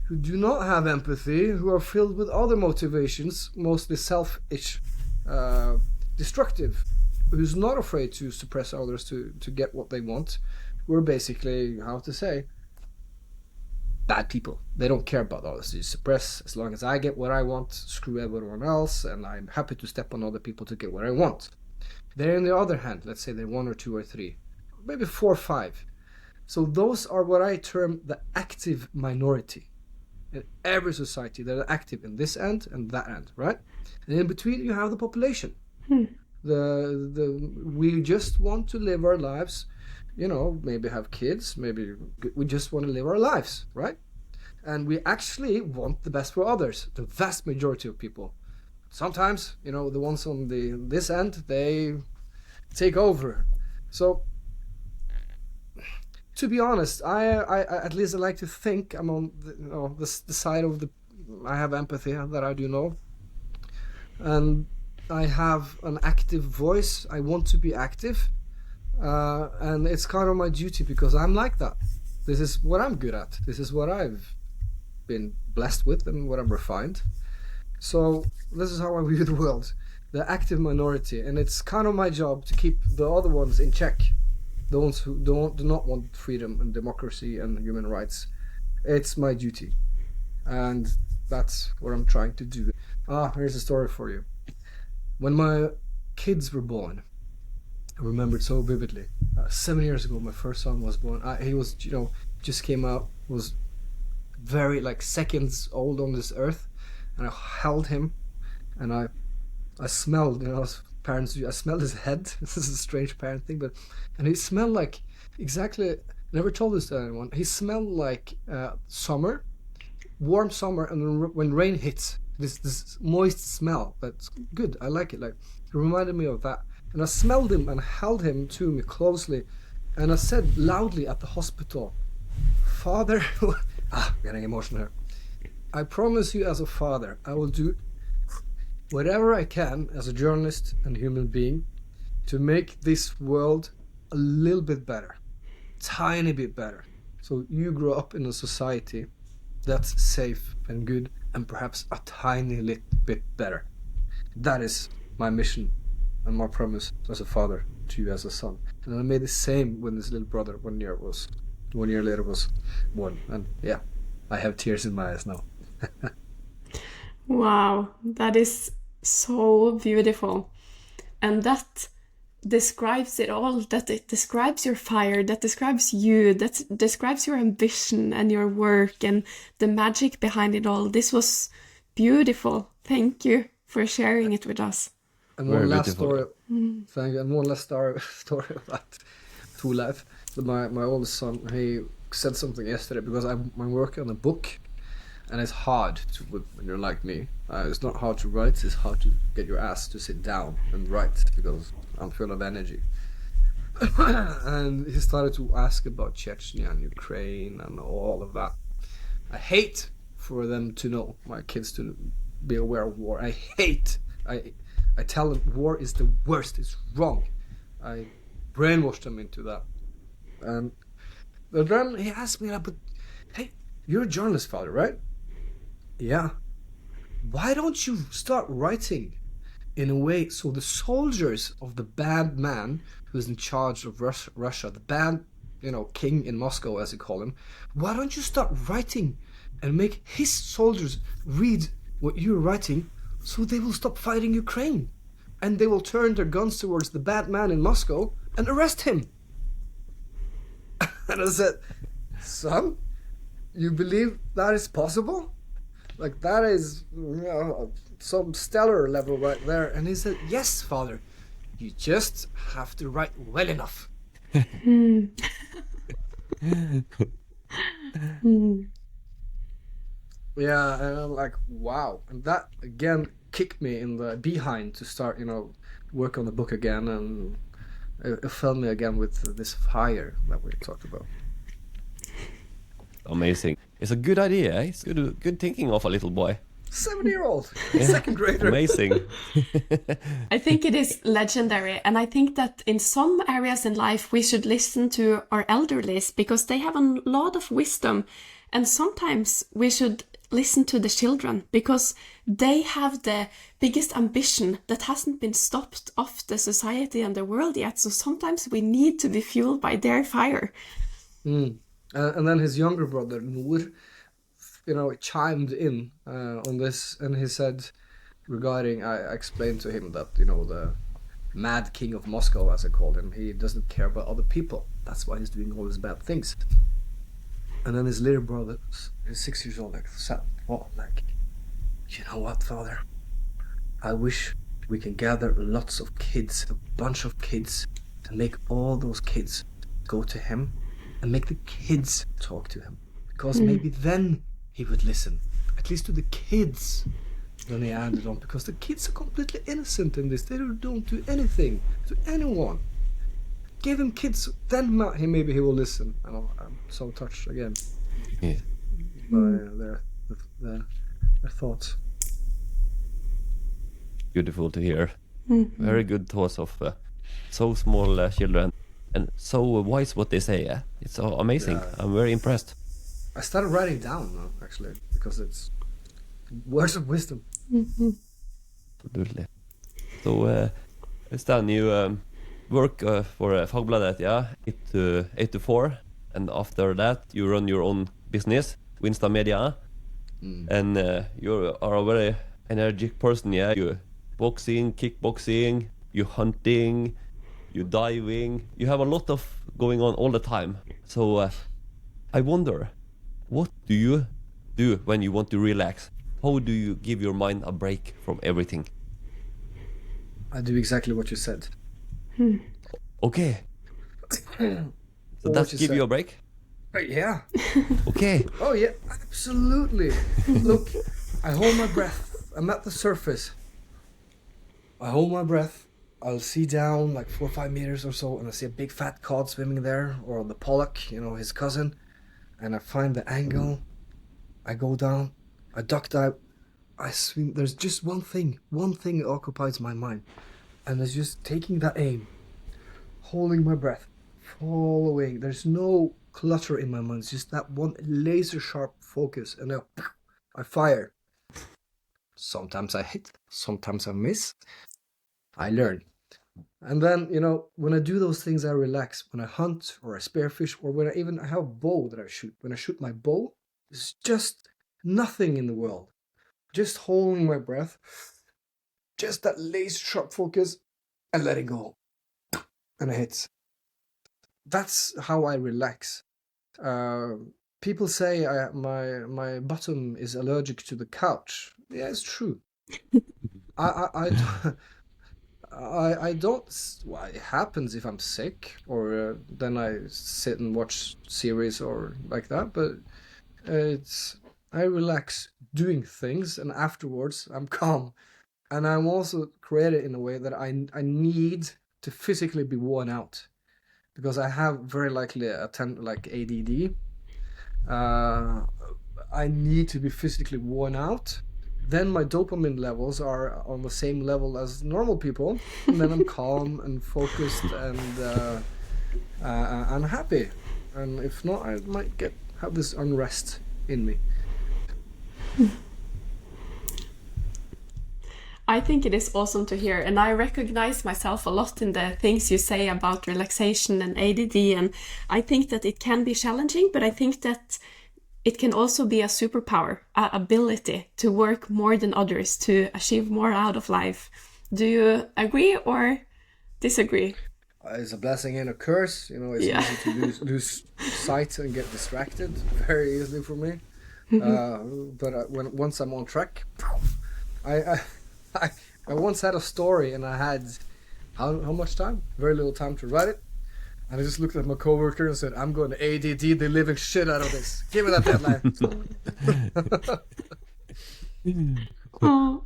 who do not have empathy, who are filled with other motivations, mostly selfish, destructive, who's not afraid to suppress others to get what they want. We're basically, how to say, bad people. They don't care about others. They suppress. As long as I get what I want, screw everyone else, and I'm happy to step on other people to get what I want. They're on the other hand, let's say they're 1 or 2 or 3, maybe 4 or 5. So those are what I term the active minority. In every society, they're active in this end and that end, right? And in between, you have the population. We just want to live our lives, maybe have kids, maybe we just want to live our lives, right? And we actually want the best for others, the vast majority of people. Sometimes, the ones on this end, they take over. So, to be honest, I at least I like to think I'm on the side of I have empathy, that I do know. And I have an active voice. I want to be active. And it's kind of my duty because I'm like that. This is what I'm good at. This is what I've been blessed with and what I'm refined. So this is how I view the world, the active minority. And it's kind of my job to keep the other ones in check, the ones who do not want freedom and democracy and human rights. It's my duty. And that's what I'm trying to do. Here's a story for you. When my kids were born, I remember it so vividly. 7 years ago, my first son was born. He was, just came out, was very seconds old on this earth, and I held him, and I smelled, as parents do, I smelled his head. This is a strange parent thing, and he smelled like exactly. Never told this to anyone. He smelled like summer, warm summer, and when rain hits, this moist smell. That's good. I like it. Like, it reminded me of that. And I smelled him and held him to me closely, and I said loudly at the hospital, "Father," getting emotional here. "I promise you, as a father, I will do whatever I can as a journalist and human being to make this world a little bit better, tiny bit better. So you grow up in a society that's safe and good and perhaps a tiny little bit better. That is my mission and my promise as a father to you as a son." And I made the same when this little brother 1 year later was born. And yeah, I have tears in my eyes now. Wow, that is so beautiful. And that describes it all, that it describes your fire, that describes you, that describes your ambition and your work and the magic behind it all. This was beautiful. Thank you for sharing it with us. And Very one last beautiful. story. Thank you. And one last story about Thorleif. My oldest son, he said something yesterday because I'm working on a book, and it's hard to, when you're like me. It's not hard to write. It's hard to get your ass to sit down and write because I'm full of energy. And he started to ask about Chechnya and Ukraine and all of that. I hate for them to know, my kids to be aware of war. I tell them war is the worst. It's wrong. I brainwashed them into that. And then he asked me, but hey, you're a journalist, father, right? Yeah. Why don't you start writing in a way so the soldiers of the bad man who's in charge of Russia, the bad, king in Moscow, as you call him, why don't you start writing and make his soldiers read what you're writing so they will stop fighting Ukraine and they will turn their guns towards the bad man in Moscow and arrest him? And I said, "Son, you believe that is possible? Like, that is some stellar level right there." And he said, "Yes, father, you just have to write well enough." Yeah, and I'm like, wow. And that again kicked me in the behind to start, work on the book again, and it filled me again with this fire that we talked about. Amazing. It's a good idea. Eh? It's good thinking of a little boy. 7-year-old, second grader. Amazing. I think it is legendary, and I think that in some areas in life we should listen to our elderlies because they have a lot of wisdom, and sometimes we should listen to the children because they have the biggest ambition that hasn't been stopped off the society and the world yet. So sometimes we need to be fueled by their fire. And then his younger brother, Noor, chimed in on this, and he said regarding, I explained to him that, the mad king of Moscow, as I called him, he doesn't care about other people. That's why he's doing all these bad things. And then his little brother, he's 6 years old, sat, "You know what, father? I wish we can gather lots of kids, a bunch of kids, and make all those kids go to him and make the kids talk to him. Because maybe then he would listen, at least to the kids." Then he added on, because the kids are completely innocent in this. They don't do anything to anyone. Give him kids, then maybe he will listen. And I'm so touched again by their thoughts. Beautiful to hear. Very good thoughts of so small children, and so wise what they say. Yeah? It's so amazing. Yeah. I'm very impressed. I started writing down now, actually, because it's words of wisdom. Absolutely. So, Øystein, you work for Fagbladet, yeah, 8 to 4, and after that you run your own business, Winsta Media, and you are a very energetic person, yeah. You boxing, kickboxing, you hunting, you diving, you have a lot of going on all the time. So I wonder, what do you do when you want to relax? How do you give your mind a break from everything? I do exactly what you said. Okay. So that give you a break? Yeah. Okay. Oh yeah, absolutely. Look, I hold my breath I'm at the surface. I hold my breath. I'll see down like 4 or 5 meters or so, and I see a big fat cod swimming there, or the pollock, his cousin. And I find the angle. I go down. I duck dive. I swim. There's just one thing that occupies my mind, and it's just taking that aim, holding my breath, following. There's no clutter in my mind. It's just that one laser sharp focus, and I fire. Sometimes I hit, sometimes I miss. I learn. And then, when I do those things, I relax. When I hunt or I spearfish, or when I have a bow that I shoot. When I shoot my bow, it's just nothing in the world. Just holding my breath, just that laser sharp focus, and letting go. And it hits. That's how I relax. People say my bottom is allergic to the couch. Yeah, it's true. I don't. Well, it happens if I'm sick, or then I sit and watch series or like that. But I relax doing things, and afterwards I'm calm, and I'm also created in a way that I need to physically be worn out, because I have very likely like ADD. I need to be physically worn out. Then my dopamine levels are on the same level as normal people, and then I'm calm and focused and I'm happy. And if not, I might have this unrest in me. I think it is awesome to hear, and I recognize myself a lot in the things you say about relaxation and ADD, and I think that it can be challenging, but I think that it can also be a superpower, an ability to work more than others, to achieve more out of life. Do you agree or disagree? It's a blessing and a curse. It's easy to lose sight and get distracted very easily for me. But once I'm on track, I once had a story, and I had how much time? Very little time to write it. And I just looked at my coworker and said, I'm going to ADD the living shit out of this. Give me that deadline. Oh.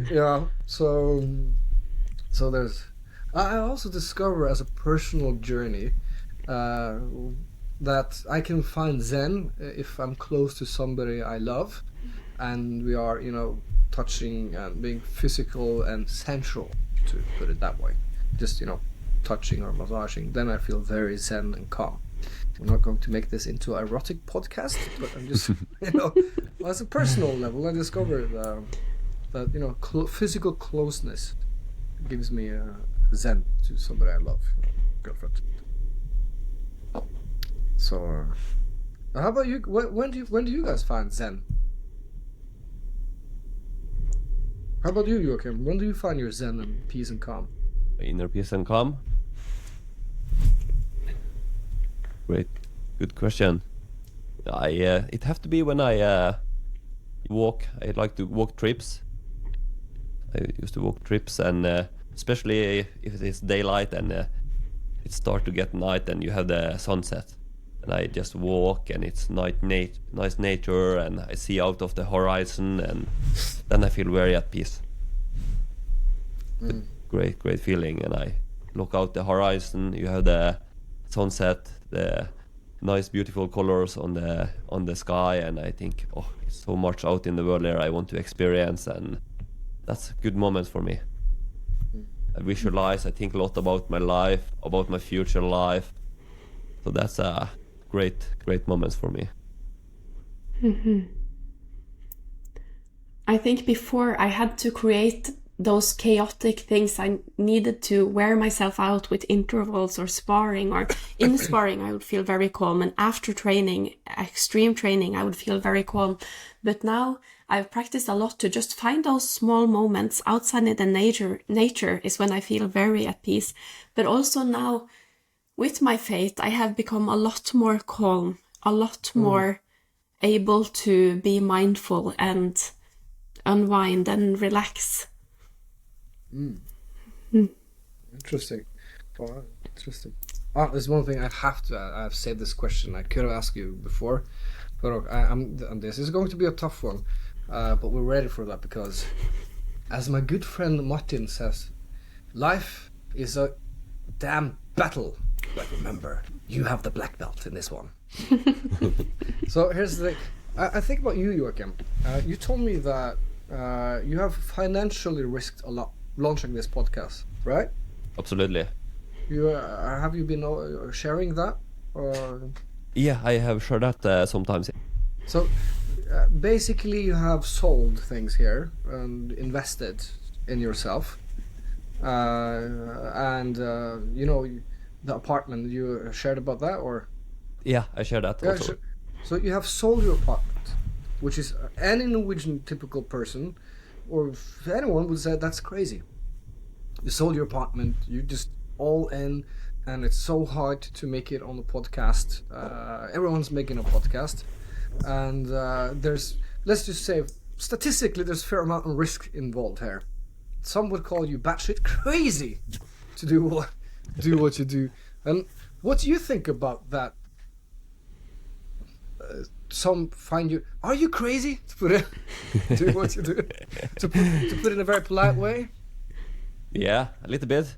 Yeah, so there's... I also discover as a personal journey that I can find Zen if I'm close to somebody I love, and we are, touching and being physical and sensual, to put it that way. Just, touching or massaging, then I feel very zen and calm. We're not going to make this into an erotic podcast, but I'm just, as a personal level, I discovered that, physical closeness gives me zen to somebody I love, girlfriend. So, how about you? When do you guys find zen? How about you, Joachim? When do you find your zen and peace and calm? Inner peace and calm? Great, good question. It have to be when I walk. I like to walk trips. I used to walk trips, and especially if it is daylight and it start to get night and you have the sunset, and I just walk, and it's nice nature, and I see out of the horizon, and then I feel very at peace. Great feeling, and I look out the horizon. You have the sunset, the nice beautiful colors on the sky, and I think, it's so much out in the world there I want to experience, and that's a good moment for me. I visualize, I think a lot about my life, about my future life, so that's a great moments for me. Mm-hmm. I think before I had to create those chaotic things, I needed to wear myself out with intervals or sparring, or in sparring I would feel very calm, and after training, extreme training, I would feel very calm. But now I've practiced a lot to just find those small moments outside in the nature is when I feel very at peace. But also now with my faith, I have become a lot more calm, a lot more able to be mindful and unwind and relax. Interesting. Oh, interesting. There's one thing I've saved this question. I could have asked you before, but and this is going to be a tough one. but we're ready for that because, as my good friend Martin says, life is a damn battle. But remember, you have the black belt in this one. So here's the thing. I think about you, Joachim. You told me that you have financially risked a lot launching this podcast, right? Absolutely. Have you been sharing that? Or... Yeah, I have shared that sometimes. So basically you have sold things here and invested in yourself. And the apartment, you shared about that, or? Yeah, I shared that also. Sure. So you have sold your apartment, which is any Norwegian typical person, or if anyone would say that's crazy. You sold your apartment, you just all in, and it's so hard to make it on the podcast. Everyone's making a podcast, and let's just say, statistically, there's a fair amount of risk involved here. Some would call you batshit crazy to do what you do. And what do you think about that? Some find you, are you crazy to put it, do what you do, to put it in a very polite way? Yeah, a little bit.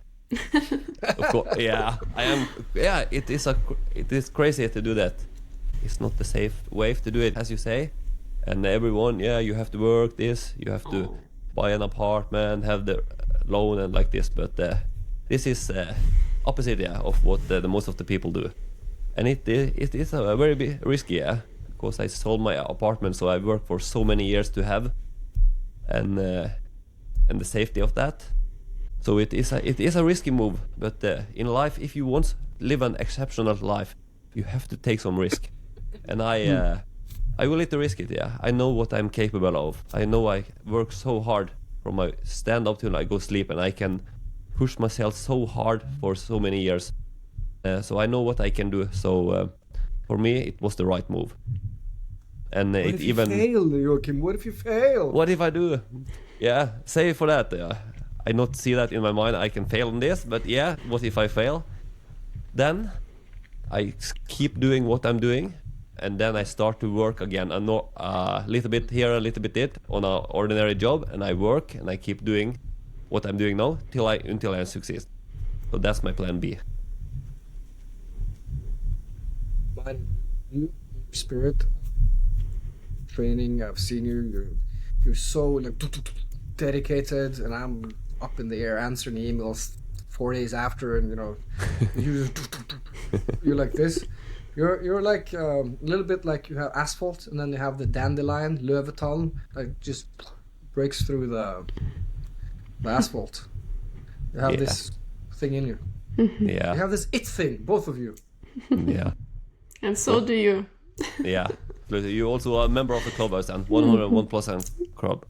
Of course, yeah, I am. Yeah, it is crazy to do that. It's not the safe way to do it, as you say. And everyone, yeah, you have to work this, you have to buy an apartment, have the loan and like this. But this is opposite, yeah, of what the most of the people do. And it is a very risky, yeah, because I sold my apartment, so I worked for so many years to have, and the safety of that. So it is a risky move. But in life, if you want to live an exceptional life, you have to take some risk. And I willing to risk it. Yeah, I know what I'm capable of. I know I work so hard from my stand up till I go sleep, and I can push myself so hard for so many years. So I know what I can do. So for me, it was the right move. And what if you fail, Joachim? What if you fail? What if I do? Yeah, say for that. I not see that in my mind. I can fail on this, but yeah, what if I fail? Then I keep doing what I'm doing, and then I start to work again. I'm not a little bit here, a little bit it on an ordinary job, and I work and I keep doing what I'm doing now until I succeed. So that's my plan B. You, spirit, training. I've seen you. You're so like dedicated, and I'm up in the air answering emails 4 days after, and you're like this. You're like a little bit like you have asphalt, and then you have the dandelion, Løvetann, like just breaks through the asphalt. You have this thing in you. Yeah. You have this it thing, both of you. Yeah. And so do you. Yeah. You also are a member of the club, and 101% club.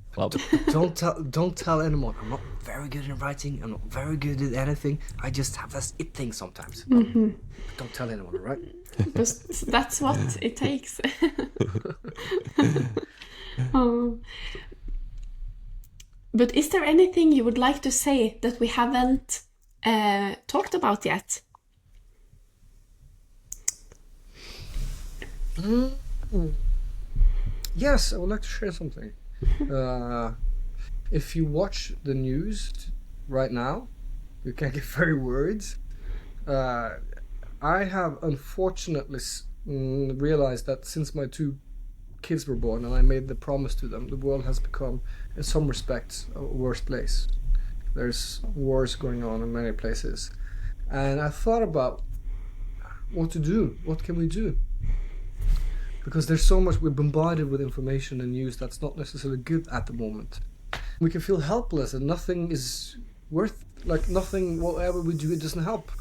Don't tell anyone. I'm not very good in writing. I'm not very good at anything. I just have this it thing sometimes. Don't tell anyone, right? That's what it takes. Oh. But is there anything you would like to say that we haven't talked about yet? Yes, I would like to share something. If you watch the news right now, you can get very worried. I have unfortunately realized that since my 2 kids were born and I made the promise to them, the world has become, in some respects, a worse place. There's wars going on in many places. And I thought about what to do. What can we do? Because there's so much, we're bombarded with information and news that's not necessarily good at the moment. We can feel helpless and nothing is worth, like nothing, whatever we do, it doesn't help.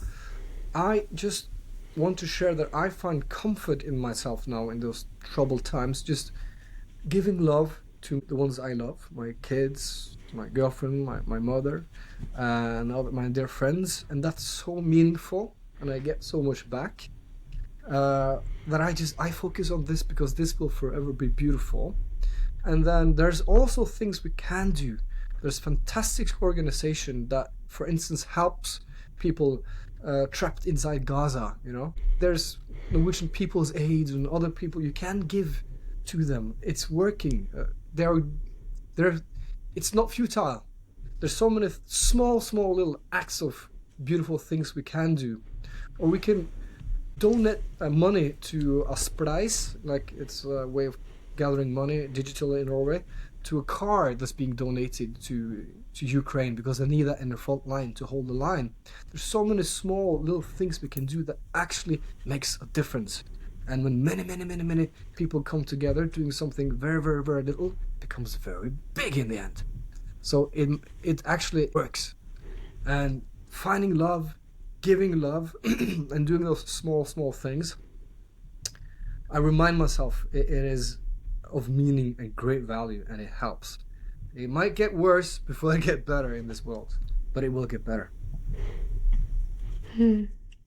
I just want to share that I find comfort in myself now in those troubled times, just giving love to the ones I love, my kids, my girlfriend, my mother, and all my dear friends, and that's so meaningful, and I get so much back. That I focus on this because this will forever be beautiful. And then there's also things we can do. There's fantastic organization that, for instance, helps people trapped inside Gaza, There's Norwegian People's Aid and other people. You can give to them. It's working. it's not futile. There's so many small little acts of beautiful things we can do, or we can donate money to a spleis, like it's a way of gathering money digitally in Norway, to a car that's being donated to Ukraine because they need that in the front line to hold the line. There's so many small little things we can do that actually makes a difference. And when many people come together doing something very little, it becomes very big in the end. So it actually works. And finding love, giving love, and doing those small things, I remind myself it is of meaning and great value, and it helps. It might get worse before it get better in this world, but it will get better.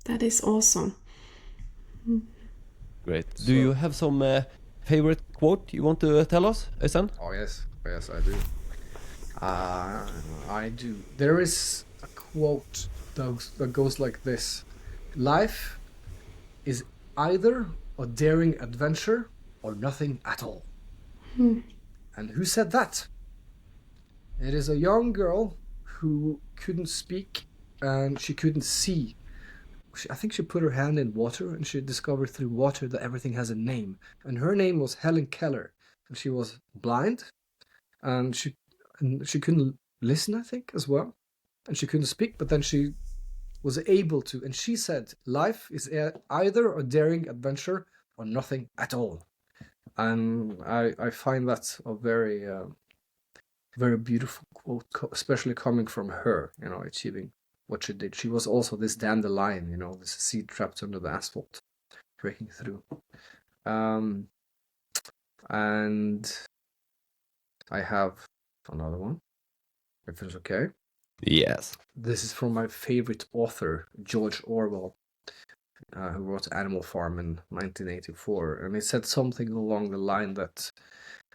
That is awesome. Great. Do you have some favorite quote you want to tell us, Øystein? Oh yes, I do. I do. There is a quote that goes like this: life is either a daring adventure or nothing at all. And who said that? It is a young girl who couldn't speak and she couldn't see. I think she put her hand in water and she discovered through water that everything has a name. And her name was Helen Keller. And she was blind and she couldn't listen, I think, as well. And she couldn't speak, but then she was able to. And she said, life is either a daring adventure or nothing at all. And I find that a very, very beautiful quote, especially coming from her, achieving what she did. She was also this dandelion, this seed trapped under the asphalt, breaking through. And I have another one, if it's okay. Yes. This is from my favorite author, George Orwell, who wrote Animal Farm in 1984. And he said something along the line that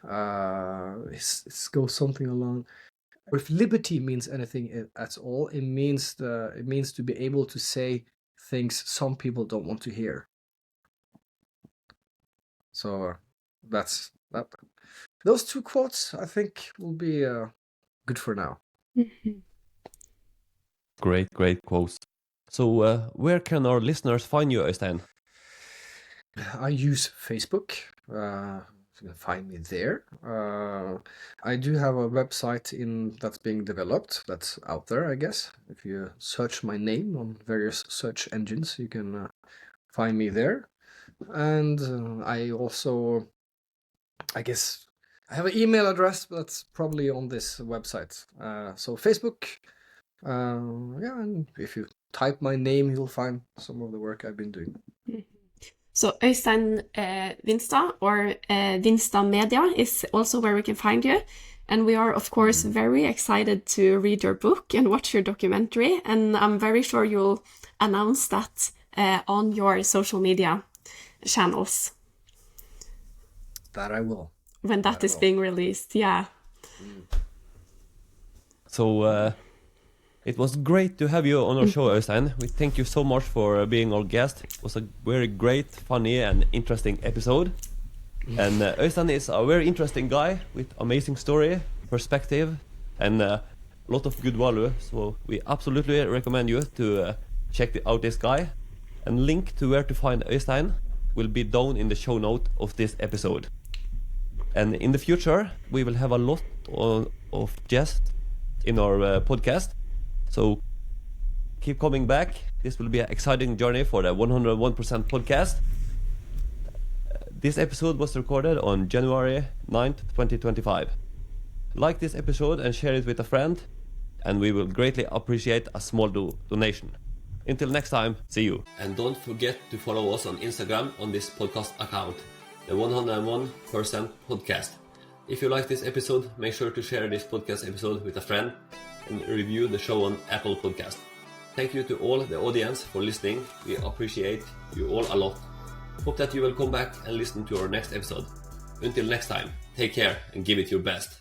it goes something along. If liberty means anything at all, it means to be able to say things some people don't want to hear. So that's that. Those two quotes, I think, will be good for now. Great quotes. So where can our listeners find you, Øystein? I use Facebook. You can find me there. I do have a website that's being developed. That's out there, I guess. If you search my name on various search engines, you can find me there. And I also, I guess, I have an email address that's probably on this website. So Facebook, and if you type my name, you'll find some of the work I've been doing. So Øystein Windstad or Winsta Media is also where we can find you. And we are, of course, very excited to read your book and watch your documentary. And I'm very sure you'll announce that on your social media channels. That I will. When that is being released, yeah. So it was great to have you on our show, Øystein. We thank you so much for being our guest. It was a very great, funny and interesting episode. And Øystein is a very interesting guy with amazing story, perspective, and a lot of good value. So we absolutely recommend you to check out this guy. And link to where to find Øystein will be down in the show note of this episode. And in the future, we will have a lot of guests in our podcast. So keep coming back. This will be an exciting journey for the 101% podcast. This episode was recorded on January 9th, 2025. Like this episode and share it with a friend, and we will greatly appreciate a small donation. Until next time, see you. And don't forget to follow us on Instagram on this podcast account, the 101% podcast. If you like this episode, make sure to share this podcast episode with a friend and review the show on Apple Podcast. Thank you to all the audience for listening. We appreciate you all a lot. Hope that you will come back and listen to our next episode. Until next time, take care and give it your best.